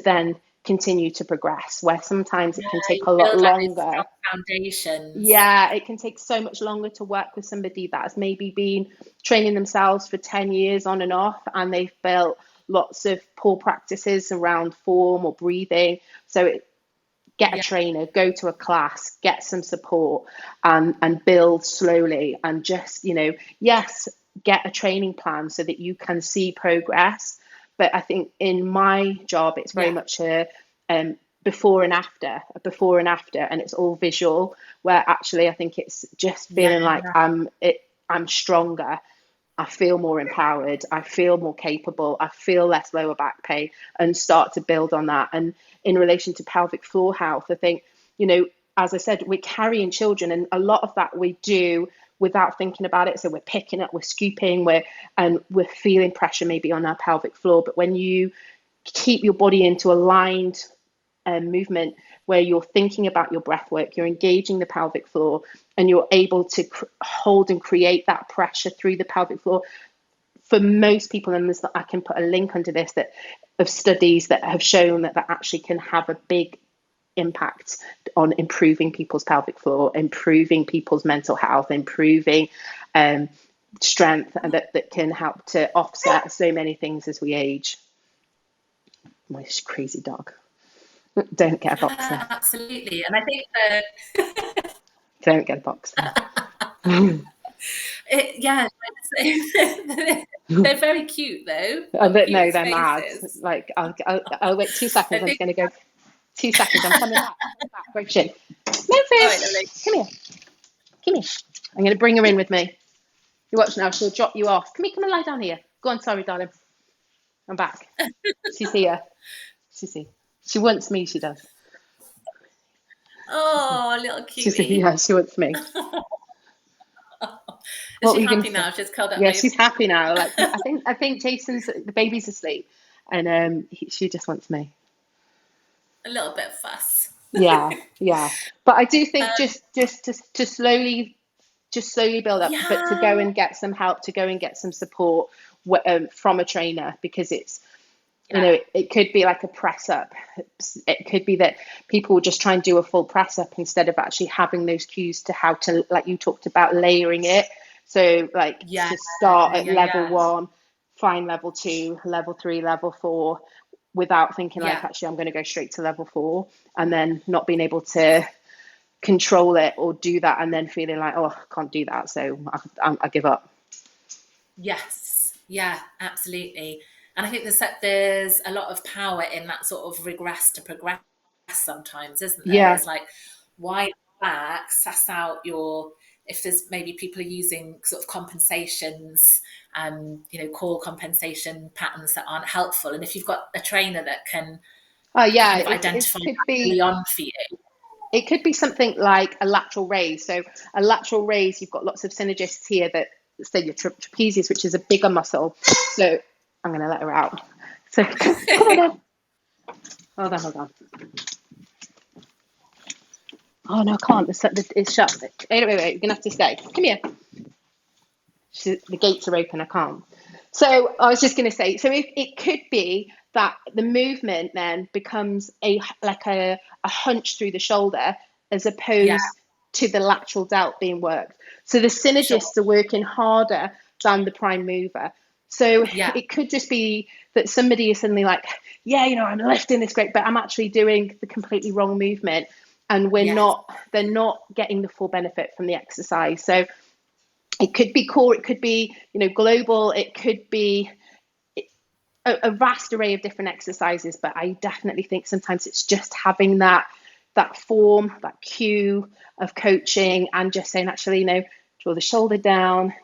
[SPEAKER 2] then continue to progress, where sometimes it
[SPEAKER 1] Yeah,
[SPEAKER 2] can take
[SPEAKER 1] you
[SPEAKER 2] a lot
[SPEAKER 1] build like those
[SPEAKER 2] longer.
[SPEAKER 1] strong foundations.
[SPEAKER 2] Yeah, it can take so much longer to work with somebody that has maybe been training themselves for 10 years on and off, and they've built lots of poor practices around form or breathing. So get a
[SPEAKER 1] Yeah.
[SPEAKER 2] trainer, go to a class, get some support, and build slowly, and just, yes, get a training plan so that you can see progress. But I think in my job, it's very
[SPEAKER 1] Yeah.
[SPEAKER 2] much um, a before and after, and it's all visual. Where actually, I think it's just
[SPEAKER 1] Yeah.
[SPEAKER 2] feeling like I'm stronger. I feel more empowered. I feel more capable. I feel less lower back pain, and start to build on that. And in relation to pelvic floor health, I think, as I said, we're carrying children, and a lot of that we do without thinking about it. So we're picking up, we're scooping, we're feeling pressure maybe on our pelvic floor. But when you keep your body into aligned movement, where you're thinking about your breath work, you're engaging the pelvic floor, and you're able to hold and create that pressure through the pelvic floor. For most people, and I can put a link under this, that of studies that have shown that actually can have a big impact on improving people's pelvic floor, improving people's mental health, improving strength, and that can help to offset so many things as we age. My crazy dog. Don't get a boxer.
[SPEAKER 1] Absolutely. And I think
[SPEAKER 2] Don't get a boxer.
[SPEAKER 1] yeah, they're very cute though.
[SPEAKER 2] I
[SPEAKER 1] Got
[SPEAKER 2] don't know,
[SPEAKER 1] cute
[SPEAKER 2] they're mad.
[SPEAKER 1] faces.
[SPEAKER 2] Like, I'll wait 2 seconds.
[SPEAKER 1] I
[SPEAKER 2] I'm just
[SPEAKER 1] think,
[SPEAKER 2] going to go 2 seconds. I'm coming back. Great shit.
[SPEAKER 1] all right, lovely.
[SPEAKER 2] Memphis, come here. Come here. I'm going to bring her in with me. You watch now. She'll drop you off. Come and lie down here. Go on, sorry, darling. I'm back. She's here. She's here. She wants me, she does.
[SPEAKER 1] Oh, little
[SPEAKER 2] She's here.
[SPEAKER 1] cutie.
[SPEAKER 2] Yeah, she wants me.
[SPEAKER 1] Is
[SPEAKER 2] What
[SPEAKER 1] she
[SPEAKER 2] were you going
[SPEAKER 1] happy
[SPEAKER 2] to say?
[SPEAKER 1] now? She's curled up
[SPEAKER 2] Yeah,
[SPEAKER 1] nice.
[SPEAKER 2] she's happy now. Like, I think the baby's asleep, and she just wants me.
[SPEAKER 1] A little bit of fuss.
[SPEAKER 2] Yeah, yeah. But I do think
[SPEAKER 1] Um,
[SPEAKER 2] just to slowly build up, but to go
[SPEAKER 1] yeah,
[SPEAKER 2] and get some help, to go and get some support from a trainer, because it's,
[SPEAKER 1] yeah,
[SPEAKER 2] it could be like a press up. It could be that people will just try and do a full press up instead of actually having those cues to how to, like you talked about, layering it. So like
[SPEAKER 1] yeah,
[SPEAKER 2] to start at
[SPEAKER 1] yeah,
[SPEAKER 2] level
[SPEAKER 1] yeah,
[SPEAKER 2] 1, find level 2, level 3, level 4, without thinking like,
[SPEAKER 1] yeah.
[SPEAKER 2] actually, I'm going to go straight to level 4, and then not being able to control it or do that, and then feeling like, oh, I can't do that, so I give up.
[SPEAKER 1] Yes, yeah, absolutely. And I think there's a lot of power in that sort of regress to progress sometimes, isn't there?
[SPEAKER 2] Yeah.
[SPEAKER 1] It's like, why back, suss out your, if there's maybe people are using sort of compensations, core compensation patterns that aren't helpful. And if you've got a trainer that can
[SPEAKER 2] Oh yeah,
[SPEAKER 1] kind of
[SPEAKER 2] it
[SPEAKER 1] identify
[SPEAKER 2] could
[SPEAKER 1] that
[SPEAKER 2] be
[SPEAKER 1] early on for you.
[SPEAKER 2] it could be something like a lateral raise. So a lateral raise, you've got lots of synergists here that say your trapezius, which is a bigger muscle. So I'm going to let her out. So come on then. Hold on. Oh no, I can't. It's shut. Wait. You're going to have to stay. Come here. The gates are open. I can't. So I was just going to say, so if it could be that the movement then becomes a hunch through the shoulder, as
[SPEAKER 1] Yeah,
[SPEAKER 2] opposed to the lateral delt being worked. So the
[SPEAKER 1] sure.
[SPEAKER 2] synergists are working harder than the prime mover. So
[SPEAKER 1] Yeah,
[SPEAKER 2] it could just be that somebody is suddenly like, yeah, I'm lifting this great, but I'm actually doing the completely wrong movement, and
[SPEAKER 1] yes,
[SPEAKER 2] they're not getting the full benefit from the exercise. So it could be core, it could be, global, it could be a vast array of different exercises. But I definitely think sometimes it's just having that form, that cue of coaching, and just saying, actually, draw the shoulder down,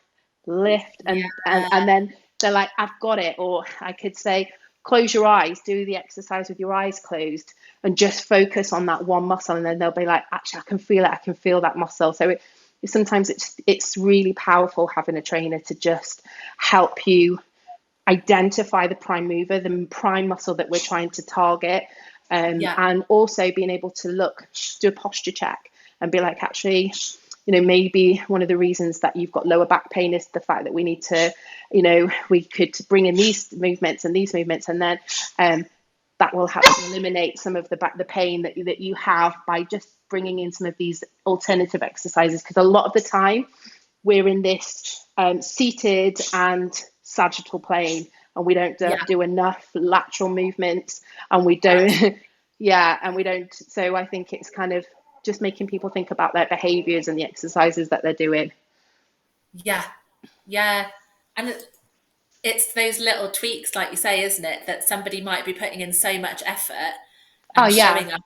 [SPEAKER 2] lift,
[SPEAKER 1] yeah,
[SPEAKER 2] and then they're like, I've got it. Or I could say, close your eyes, do the exercise with your eyes closed, and just focus on that one muscle, and then they'll be like, actually, I can feel it, I can feel that muscle. So sometimes it's really powerful having a trainer to just help you identify the prime mover, the prime muscle that we're trying to target,
[SPEAKER 1] yeah,
[SPEAKER 2] and also being able to do a posture check and be like, actually, maybe one of the reasons that you've got lower back pain is the fact that we need to, we could bring in these movements and these movements, and then that will help to eliminate some of the pain that you have by just bringing in some of these alternative exercises. Because a lot of the time we're in this seated and sagittal plane, and we don't
[SPEAKER 1] yeah,
[SPEAKER 2] do enough lateral movements, and we don't
[SPEAKER 1] absolutely.
[SPEAKER 2] Yeah, and we don't. So I think it's kind of just making people think about their behaviors and the exercises that they're doing.
[SPEAKER 1] Yeah, yeah. And it's those little tweaks, like you say, isn't it? That somebody might be putting in so much effort
[SPEAKER 2] Oh
[SPEAKER 1] and
[SPEAKER 2] yeah,
[SPEAKER 1] showing up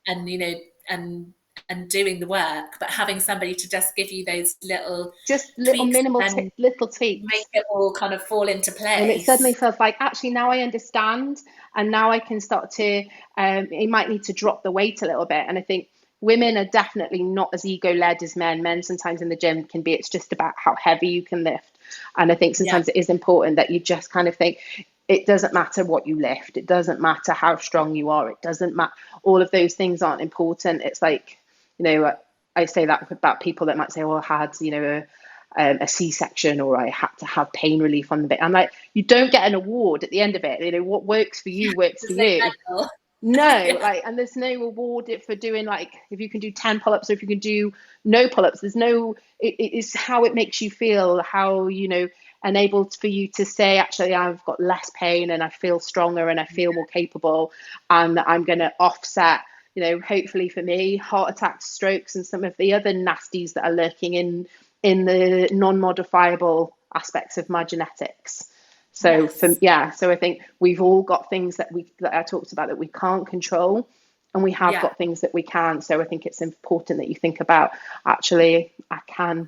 [SPEAKER 1] and, and doing the work, but having somebody to just give you those little
[SPEAKER 2] just little
[SPEAKER 1] tweaks
[SPEAKER 2] minimal
[SPEAKER 1] and
[SPEAKER 2] little
[SPEAKER 1] make
[SPEAKER 2] tweaks.
[SPEAKER 1] it all kind of fall into
[SPEAKER 2] And it suddenly
[SPEAKER 1] place.
[SPEAKER 2] feels like actually now I understand, and now I can start to. You might need to drop the weight a little bit, and I think women are definitely not as ego led as men. Men sometimes in the gym can be. It's just about how heavy you can lift, and I think
[SPEAKER 1] Yeah,
[SPEAKER 2] sometimes it is important that you just kind of think. It doesn't matter what you lift. It doesn't matter how strong you are. It doesn't matter. All of those things aren't important. It's like, you know, I say that about people that might say, "Oh, I had, a C-section, or I had to have pain relief on the bit." I'm like, you don't get an award at the end of it. You know, what works for you works for
[SPEAKER 1] there's no
[SPEAKER 2] you.
[SPEAKER 1] medal.
[SPEAKER 2] No,
[SPEAKER 1] Yeah,
[SPEAKER 2] like, and there's no reward for doing, like, if you can do 10 pull-ups or if you can do no pull-ups. There's no. It is how it makes you feel. How, enabled for you to say, actually, I've got less pain and I feel stronger and I feel more capable, and I'm going to offset. Hopefully for me, heart attacks, strokes, and some of the other nasties that are lurking in the non-modifiable aspects of my genetics. So
[SPEAKER 1] yes,
[SPEAKER 2] so I think we've all got things that I talked about that we can't control, and we have
[SPEAKER 1] yeah,
[SPEAKER 2] got things that we can. So I think it's important that you think about, actually, I can't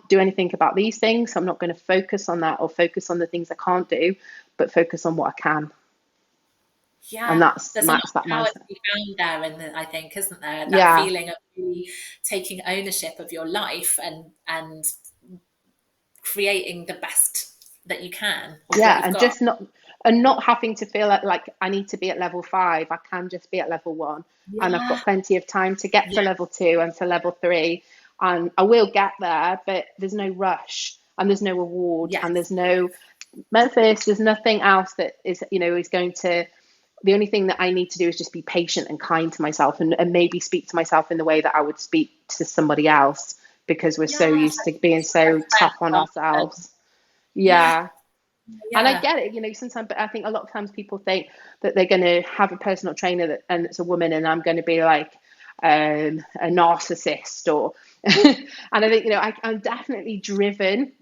[SPEAKER 2] do anything about these things. So I'm not going to focus on that or focus on the things I can't do, but focus on what I can. And
[SPEAKER 1] yeah.
[SPEAKER 2] that's
[SPEAKER 1] There's a lot
[SPEAKER 2] that's that
[SPEAKER 1] of power to
[SPEAKER 2] mindset.
[SPEAKER 1] be found there, I think, isn't there? That
[SPEAKER 2] Yeah,
[SPEAKER 1] feeling of really taking ownership of your life and creating the best that you can with what
[SPEAKER 2] yeah,
[SPEAKER 1] you've
[SPEAKER 2] and
[SPEAKER 1] got.
[SPEAKER 2] not having to feel like I need to be at level 5. I can just be at level 1, and I've got
[SPEAKER 1] Yeah,
[SPEAKER 2] plenty of time to get to
[SPEAKER 1] yeah,
[SPEAKER 2] level 2 and to level 3, and I will get there. But there's no rush, and there's no reward, and
[SPEAKER 1] yes,
[SPEAKER 2] there's no Memphis. There's nothing else that is going to. The only thing that I need to do is just be patient and kind to myself, and maybe speak to myself in the way that I would speak to somebody else, because we're so
[SPEAKER 1] yes.
[SPEAKER 2] used to being
[SPEAKER 1] Like
[SPEAKER 2] so
[SPEAKER 1] a friend
[SPEAKER 2] tough on
[SPEAKER 1] rather than
[SPEAKER 2] ourselves.
[SPEAKER 1] yeah,
[SPEAKER 2] Yeah. And I
[SPEAKER 1] yeah,
[SPEAKER 2] get it, sometimes, but I think a lot of times people think that they're going to have a personal trainer and it's a woman, and I'm going to be like, a narcissist, or, and I think, I'm definitely driven,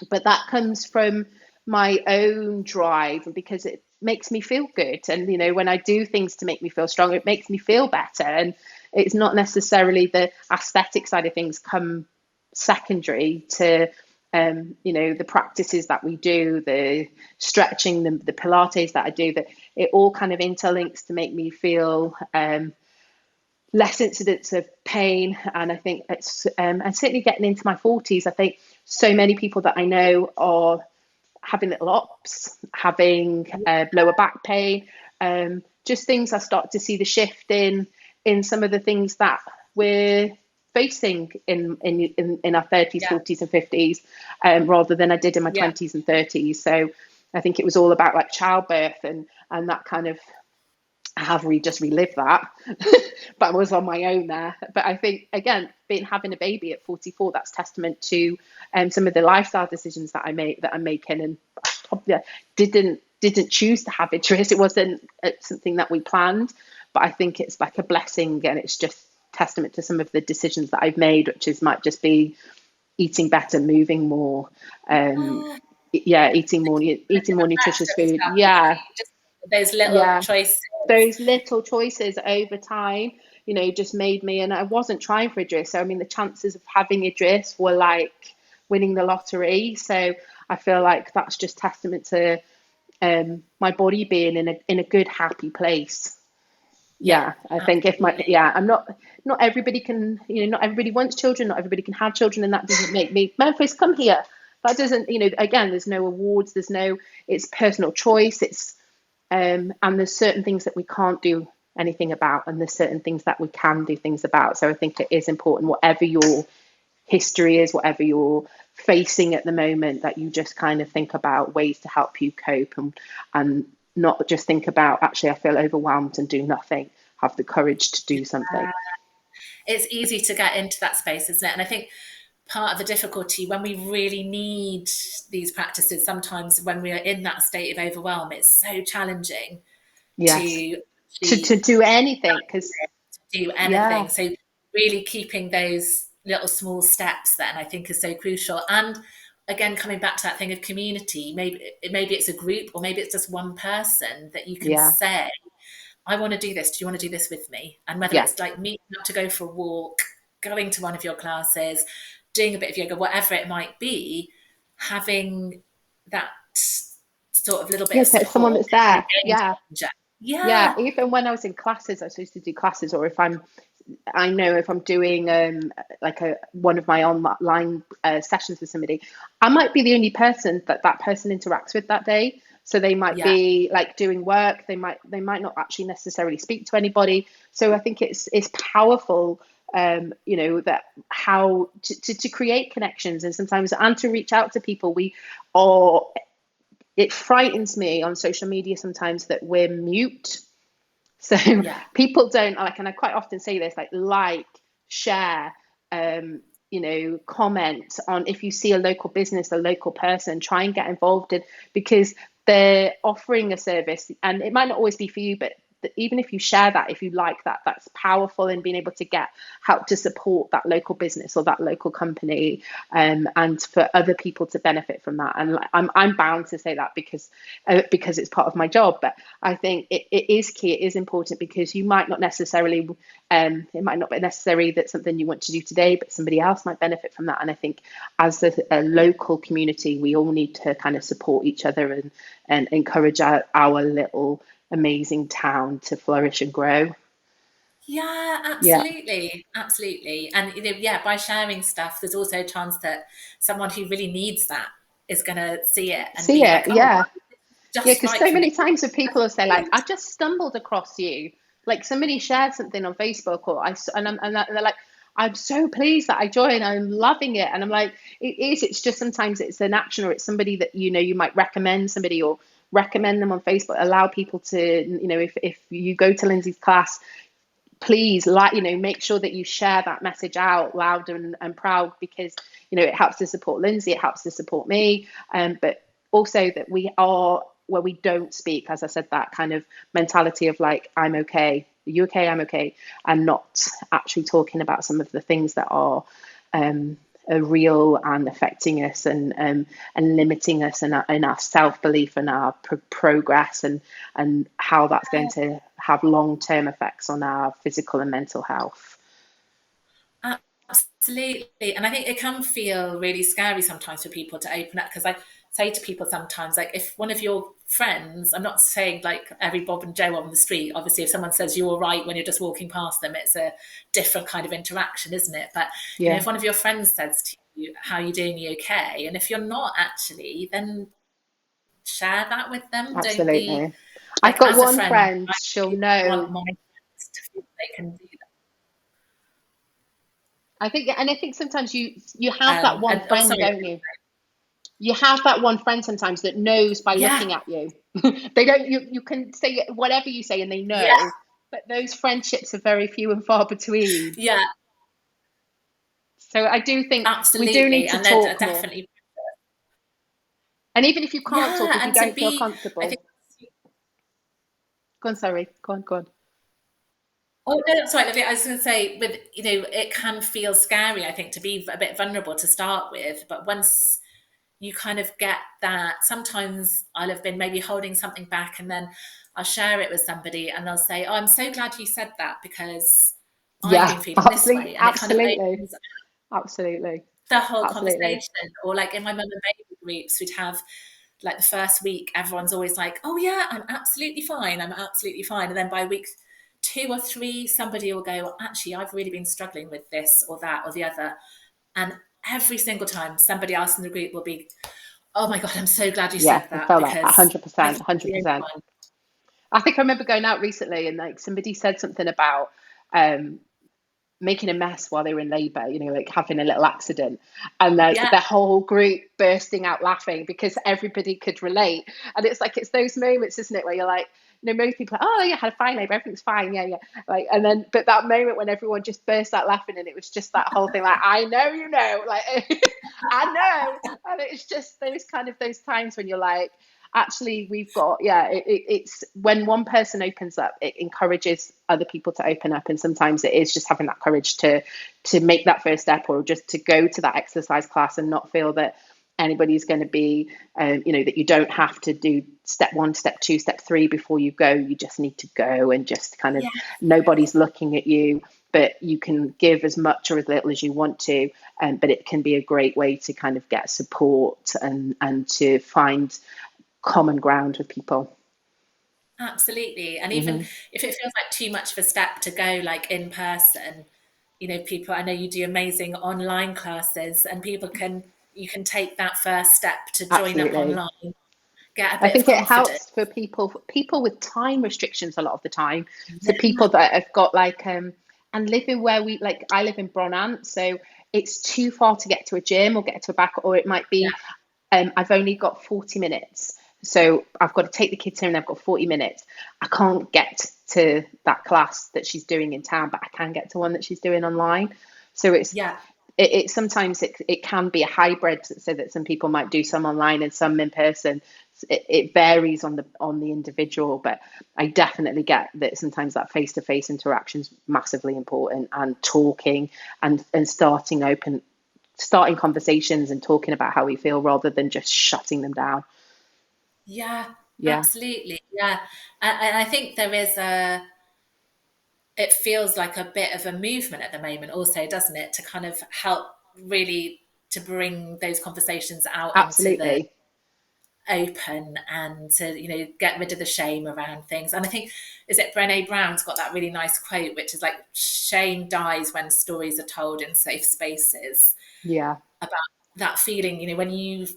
[SPEAKER 2] but that comes from my own drive, because it makes me feel good. And, when I do things to make me feel stronger, it makes me feel better. And it's not necessarily the aesthetic side of things come secondary to the practices that we do, the stretching, the Pilates that I do, that it all kind of interlinks to make me feel less incidents of pain. And I think it's, and certainly getting into my 40s, I think so many people that I know are having little ups, having lower back pain, just things. I start to see the shift in some of the things that we're facing in our 30s,
[SPEAKER 1] yeah,
[SPEAKER 2] 40s, and 50s, rather than I did in my
[SPEAKER 1] yeah.
[SPEAKER 2] 20s and 30s. So I think it was all about, like, childbirth and that kind of. I have just relived that, but I was on my own there. But I think, again, having a baby at 44, that's testament to some of the lifestyle decisions that I'm making, and probably didn't choose to have Idris. It wasn't something that we planned, but I think it's like a blessing, and it's just testament to some of the decisions that I've made, which might just be eating better, moving more, um,
[SPEAKER 1] Oh,
[SPEAKER 2] yeah,
[SPEAKER 1] the
[SPEAKER 2] eating more
[SPEAKER 1] different
[SPEAKER 2] nutritious
[SPEAKER 1] extra
[SPEAKER 2] food.
[SPEAKER 1] stuff,
[SPEAKER 2] Yeah,
[SPEAKER 1] just those little
[SPEAKER 2] yeah,
[SPEAKER 1] choices.
[SPEAKER 2] those little choices over time, just made me. And I wasn't trying for Idris. So, I mean, the chances of having Idris were like winning the lottery. So I feel like that's just testament to my body being in a good, happy place.
[SPEAKER 1] Yeah,
[SPEAKER 2] Yeah, I think if my
[SPEAKER 1] absolutely.
[SPEAKER 2] yeah, I'm not everybody can, not everybody wants children, not everybody can have children, and that doesn't make me Memphis, come here. That doesn't, again, there's no awards, it's personal choice. And there's certain things that we can't do anything about, and there's certain things that we can do things about. So I think it is important, whatever your history is, whatever you're facing at the moment, that you just kind of think about ways to help you cope, and not just think about, actually, I feel overwhelmed and do nothing. Have the courage to do something.
[SPEAKER 1] It's easy to get into that space, isn't it? And I think part of the difficulty when we really need these practices, sometimes when we are in that state of overwhelm, it's so challenging
[SPEAKER 2] Yes.
[SPEAKER 1] to actually
[SPEAKER 2] to do anything, because
[SPEAKER 1] do
[SPEAKER 2] yeah,
[SPEAKER 1] anything. So really keeping those little small steps then I think is so crucial. And again, coming back to that thing of community, maybe it's a group or maybe it's just one person that you can
[SPEAKER 2] yeah,
[SPEAKER 1] say, I want to do this. Do you want to do this with me? And whether
[SPEAKER 2] yeah,
[SPEAKER 1] it's like meeting up to go for a walk, going to one of your classes, doing a bit of yoga, whatever it might be, having that sort of little bit
[SPEAKER 2] yeah.
[SPEAKER 1] of
[SPEAKER 2] There's someone
[SPEAKER 1] support
[SPEAKER 2] that's
[SPEAKER 1] can be
[SPEAKER 2] there.
[SPEAKER 1] a game
[SPEAKER 2] Yeah,
[SPEAKER 1] changer.
[SPEAKER 2] yeah.
[SPEAKER 1] Yeah,
[SPEAKER 2] Even when I was in classes, I was supposed to do classes, or if I know if I'm doing like a one of my online sessions with somebody, I might be the only person that that person interacts with that day. So they might
[SPEAKER 1] yeah,
[SPEAKER 2] be like doing work. They might not actually necessarily speak to anybody. So I think it's powerful, that how to create connections and sometimes and to reach out to people. Or it frightens me on social media sometimes that we're mute, so
[SPEAKER 1] yeah.
[SPEAKER 2] people don't like, and I quite often say this, like, share, comment on if you see a local business, a local person, try and get involved in, because they're offering a service, and it might not always be for you, but even if you share that, if you like that, that's powerful in being able to get help to support that local business or that local company, and for other people to benefit from that. And like, I'm bound to say that because it's part of my job, but I think it is key. It is important because you might not necessarily, it might not be necessary that something you want to do today, but somebody else might benefit from that. And I think as a local community, we all need to kind of support each other and encourage our little amazing town to flourish and grow.
[SPEAKER 1] Yeah,
[SPEAKER 2] Yeah.
[SPEAKER 1] absolutely, absolutely. And yeah, by sharing stuff, there's also a chance that someone who really needs that is going to see it and
[SPEAKER 2] See
[SPEAKER 1] be
[SPEAKER 2] it.
[SPEAKER 1] like, "Oh,
[SPEAKER 2] Yeah. Yeah.
[SPEAKER 1] just
[SPEAKER 2] Because
[SPEAKER 1] right
[SPEAKER 2] so
[SPEAKER 1] for me."
[SPEAKER 2] many times with people will say, like, I just stumbled across you. Like somebody shared something on Facebook, or and they're like, I'm so pleased that I joined. I'm loving it. And I'm like, it is. It's just sometimes it's an action, or it's somebody that you might recommend somebody, or recommend them on Facebook. Allow people to, if you go to Lindsay's class, please, like, make sure that you share that message out loud and proud, because it helps to support Lindsay, it helps to support me, but also that we are where we don't speak, as I said, that kind of mentality of like, I'm okay, are you okay, I'm okay, and not actually talking about some of the things that um, are real and affecting us, and limiting us in our self belief and our progress, and how that's going to have long term effects on our physical and mental health.
[SPEAKER 1] Absolutely. And I think it can feel really scary sometimes for people to open up, because I say to people sometimes, like, if one of your friends, I'm not saying like every Bob and Joe on the street, obviously, if someone says you're all right when you're just walking past them, it's a different kind of interaction, isn't it? But,
[SPEAKER 2] Yeah,
[SPEAKER 1] if one of your friends says to you, "How are you doing? Are you okay?" And if you're not actually, then share that with them. Don't be
[SPEAKER 2] absolutely. I've
[SPEAKER 1] like,
[SPEAKER 2] got
[SPEAKER 1] as a
[SPEAKER 2] one
[SPEAKER 1] friend,
[SPEAKER 2] friend,
[SPEAKER 1] I
[SPEAKER 2] she'll
[SPEAKER 1] really want
[SPEAKER 2] know.
[SPEAKER 1] my friends to feel they can do
[SPEAKER 2] I think sometimes you have
[SPEAKER 1] that.
[SPEAKER 2] that one
[SPEAKER 1] And oh,
[SPEAKER 2] friend,
[SPEAKER 1] sorry.
[SPEAKER 2] don't you? You have that one friend sometimes that knows by
[SPEAKER 1] Yeah,
[SPEAKER 2] looking at you. They don't. You can say whatever you say, and they
[SPEAKER 1] yeah,
[SPEAKER 2] know. But those friendships are very few and far between.
[SPEAKER 1] yeah.
[SPEAKER 2] So I do think we do
[SPEAKER 1] Absolutely,
[SPEAKER 2] need to
[SPEAKER 1] and they're
[SPEAKER 2] talk more.
[SPEAKER 1] definitely,
[SPEAKER 2] And even if you can't talk,
[SPEAKER 1] yeah,
[SPEAKER 2] if you
[SPEAKER 1] and to
[SPEAKER 2] don't feel
[SPEAKER 1] be, I
[SPEAKER 2] comfortable,
[SPEAKER 1] think.
[SPEAKER 2] go on. Sorry, go on.
[SPEAKER 1] Oh no, that's right. I was going to say, with it can feel scary. I think to be a bit vulnerable to start with, but once you kind of get that, sometimes I'll have been maybe holding something back, and then I'll share it with somebody, and they'll say, "Oh, I'm so glad you said that because I've
[SPEAKER 2] Yeah,
[SPEAKER 1] been feeling this
[SPEAKER 2] absolutely,
[SPEAKER 1] way," and it kind of
[SPEAKER 2] absolutely,
[SPEAKER 1] opens
[SPEAKER 2] absolutely,
[SPEAKER 1] the whole
[SPEAKER 2] absolutely.
[SPEAKER 1] conversation. Or like in my mum and baby groups, we'd have like the first week, everyone's always like, "Oh yeah, I'm absolutely fine. I'm absolutely fine." And then by week 2 or 3, somebody will go, "Actually, I've really been struggling with this or that or the other." And every single time, somebody else in the group will be, "Oh my God, I'm so glad you
[SPEAKER 2] Yeah,
[SPEAKER 1] said
[SPEAKER 2] I
[SPEAKER 1] that
[SPEAKER 2] felt that
[SPEAKER 1] because I've
[SPEAKER 2] 100%,
[SPEAKER 1] been the only
[SPEAKER 2] 100%.
[SPEAKER 1] one."
[SPEAKER 2] I think I remember going out recently and like somebody said something about um, making a mess while they were in labour, like having a little accident, and like
[SPEAKER 1] Yeah,
[SPEAKER 2] the whole group bursting out laughing because everybody could relate. And it's like, it's those moments, isn't it, where you're like, most people are like, oh yeah, I had a fine labour, everything's fine, yeah, yeah. Like, and then, but that moment when everyone just burst out laughing, and it was just that whole thing, like, I know, like, I know. And it's just those kind of those times when you're like, actually we've got, it's when one person opens up, it encourages other people to open up, and sometimes it is just having that courage to make that first step, or just to go to that exercise class and not feel that anybody's going to be, that you don't have to do step one, step two, step three before you go. You just need to go, and just kind of,
[SPEAKER 1] Yeah.
[SPEAKER 2] nobody's looking at you, but you can give as much or as little as you want to. But it can be a great way to kind of get support, and to find common ground with people.
[SPEAKER 1] Absolutely. And even
[SPEAKER 2] Hmm.
[SPEAKER 1] if it feels like too much of a step to go like in person, people, I know you do amazing online classes, and you can take that first step to join up
[SPEAKER 2] Absolutely.
[SPEAKER 1] online, get a
[SPEAKER 2] I
[SPEAKER 1] bit of
[SPEAKER 2] think it
[SPEAKER 1] confidence.
[SPEAKER 2] helps for people with time restrictions a lot of the time. So people that have got like, and living where we, like, I live in Bronant, so it's too far to get to a gym or get to a back, or it might
[SPEAKER 1] Yeah,
[SPEAKER 2] be, I've only got 40 minutes. So I've got to take the kids here and I've got 40 minutes. I can't get to that class that she's doing in town, but I can get to one that she's doing online. So
[SPEAKER 1] yeah,
[SPEAKER 2] it sometimes it can be a hybrid, so that some people might do some online and some in person. It varies on the individual, but I definitely get that sometimes that face to face interaction is massively important, and talking, and starting conversations and talking about how we feel, rather than just shutting them down.
[SPEAKER 1] yeah,
[SPEAKER 2] Yeah,
[SPEAKER 1] absolutely. Yeah. And I think it feels like a bit of a movement at the moment also, doesn't it? To kind of help really to bring those conversations out into the
[SPEAKER 2] absolutely.
[SPEAKER 1] open, and to get rid of the shame around things. And I think, is it Brené Brown's got that really nice quote, which is like, shame dies when stories are told in safe spaces,
[SPEAKER 2] Yeah,
[SPEAKER 1] about that feeling, when you've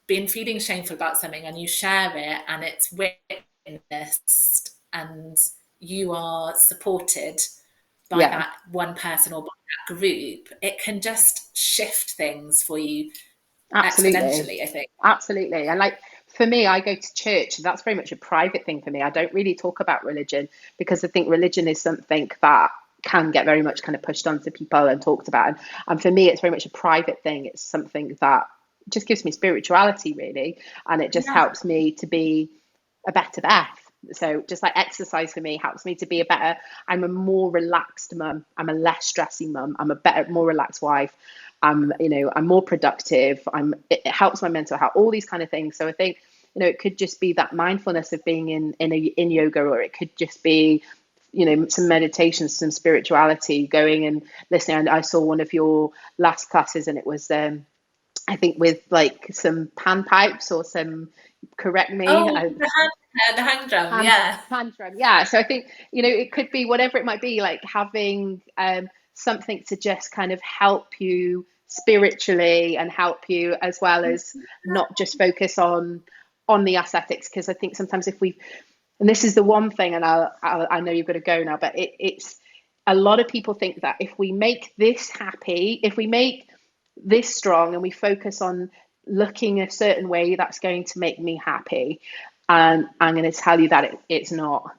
[SPEAKER 1] been feeling shameful about something and you share it and it's witnessed, and you are supported by
[SPEAKER 2] yeah,
[SPEAKER 1] that one person or by that group, it can just shift things for you
[SPEAKER 2] absolutely.
[SPEAKER 1] exponentially, I think.
[SPEAKER 2] Absolutely. And like, for me, I go to church. That's very much a private thing for me. I don't really talk about religion, because I think religion is something that can get very much kind of pushed onto people and talked about. And for me, it's very much a private thing. It's something that just gives me spirituality, really. And it just
[SPEAKER 1] Yeah,
[SPEAKER 2] helps me to be a better Beth. So just like exercise for me helps me to be a better, I'm a more relaxed mum. I'm a less stressy mum. I'm a better, more relaxed wife. I'm more productive. It helps my mental health, all these kind of things. So I think, it could just be that mindfulness of being in yoga, or it could just be, some meditation, some spirituality, going and listening. And I saw one of your last classes, and it was, I think, with like some panpipes or some, correct me,
[SPEAKER 1] oh, the hang drum,
[SPEAKER 2] hand
[SPEAKER 1] yeah.
[SPEAKER 2] hand drum. Yeah. So I think, it could be whatever it might be, like having, something to just kind of help you spiritually, and help you, as well as not just focus on the aesthetics. Because I think sometimes, if we, and this is the one thing, and I know you've got to go now, but it's, a lot of people think that if we make this happy, if we make this strong, and we focus on looking a certain way, that's going to make me happy. And I'm going to tell you that it's not.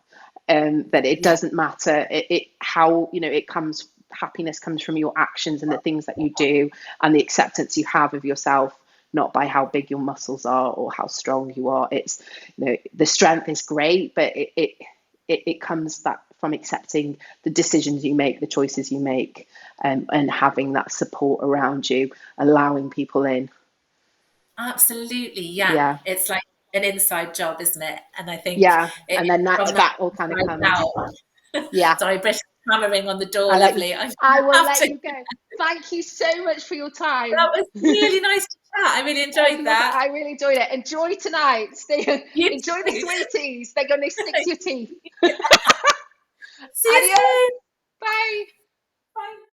[SPEAKER 2] That it
[SPEAKER 1] Yeah,
[SPEAKER 2] doesn't matter. It how, it comes. Happiness comes from your actions and the things that you do, and the acceptance you have of yourself, not by how big your muscles are or how strong you are. It's, the strength is great, but it comes that from accepting the decisions you make, the choices you make, and having that support around you, allowing people in.
[SPEAKER 1] absolutely. Yeah,
[SPEAKER 2] Yeah,
[SPEAKER 1] it's like an inside job, isn't it? And I think
[SPEAKER 2] yeah,
[SPEAKER 1] it
[SPEAKER 2] and then that
[SPEAKER 1] from that
[SPEAKER 2] that all kind of
[SPEAKER 1] inside
[SPEAKER 2] comes.
[SPEAKER 1] out.
[SPEAKER 2] Yeah,
[SPEAKER 1] Sorry, British hammering on the door.
[SPEAKER 2] I let you.
[SPEAKER 1] Lovely. I
[SPEAKER 2] I will
[SPEAKER 1] have
[SPEAKER 2] let
[SPEAKER 1] to.
[SPEAKER 2] you go. Thank you so much for your time.
[SPEAKER 1] That was really nice to chat. I really enjoyed that.
[SPEAKER 2] I really enjoyed it. Enjoy tonight.
[SPEAKER 1] You
[SPEAKER 2] Enjoy the
[SPEAKER 1] too.
[SPEAKER 2] sweeties. They're going to stick to your teeth.
[SPEAKER 1] See you
[SPEAKER 2] Adios.
[SPEAKER 1] soon.
[SPEAKER 2] Bye.
[SPEAKER 1] Bye.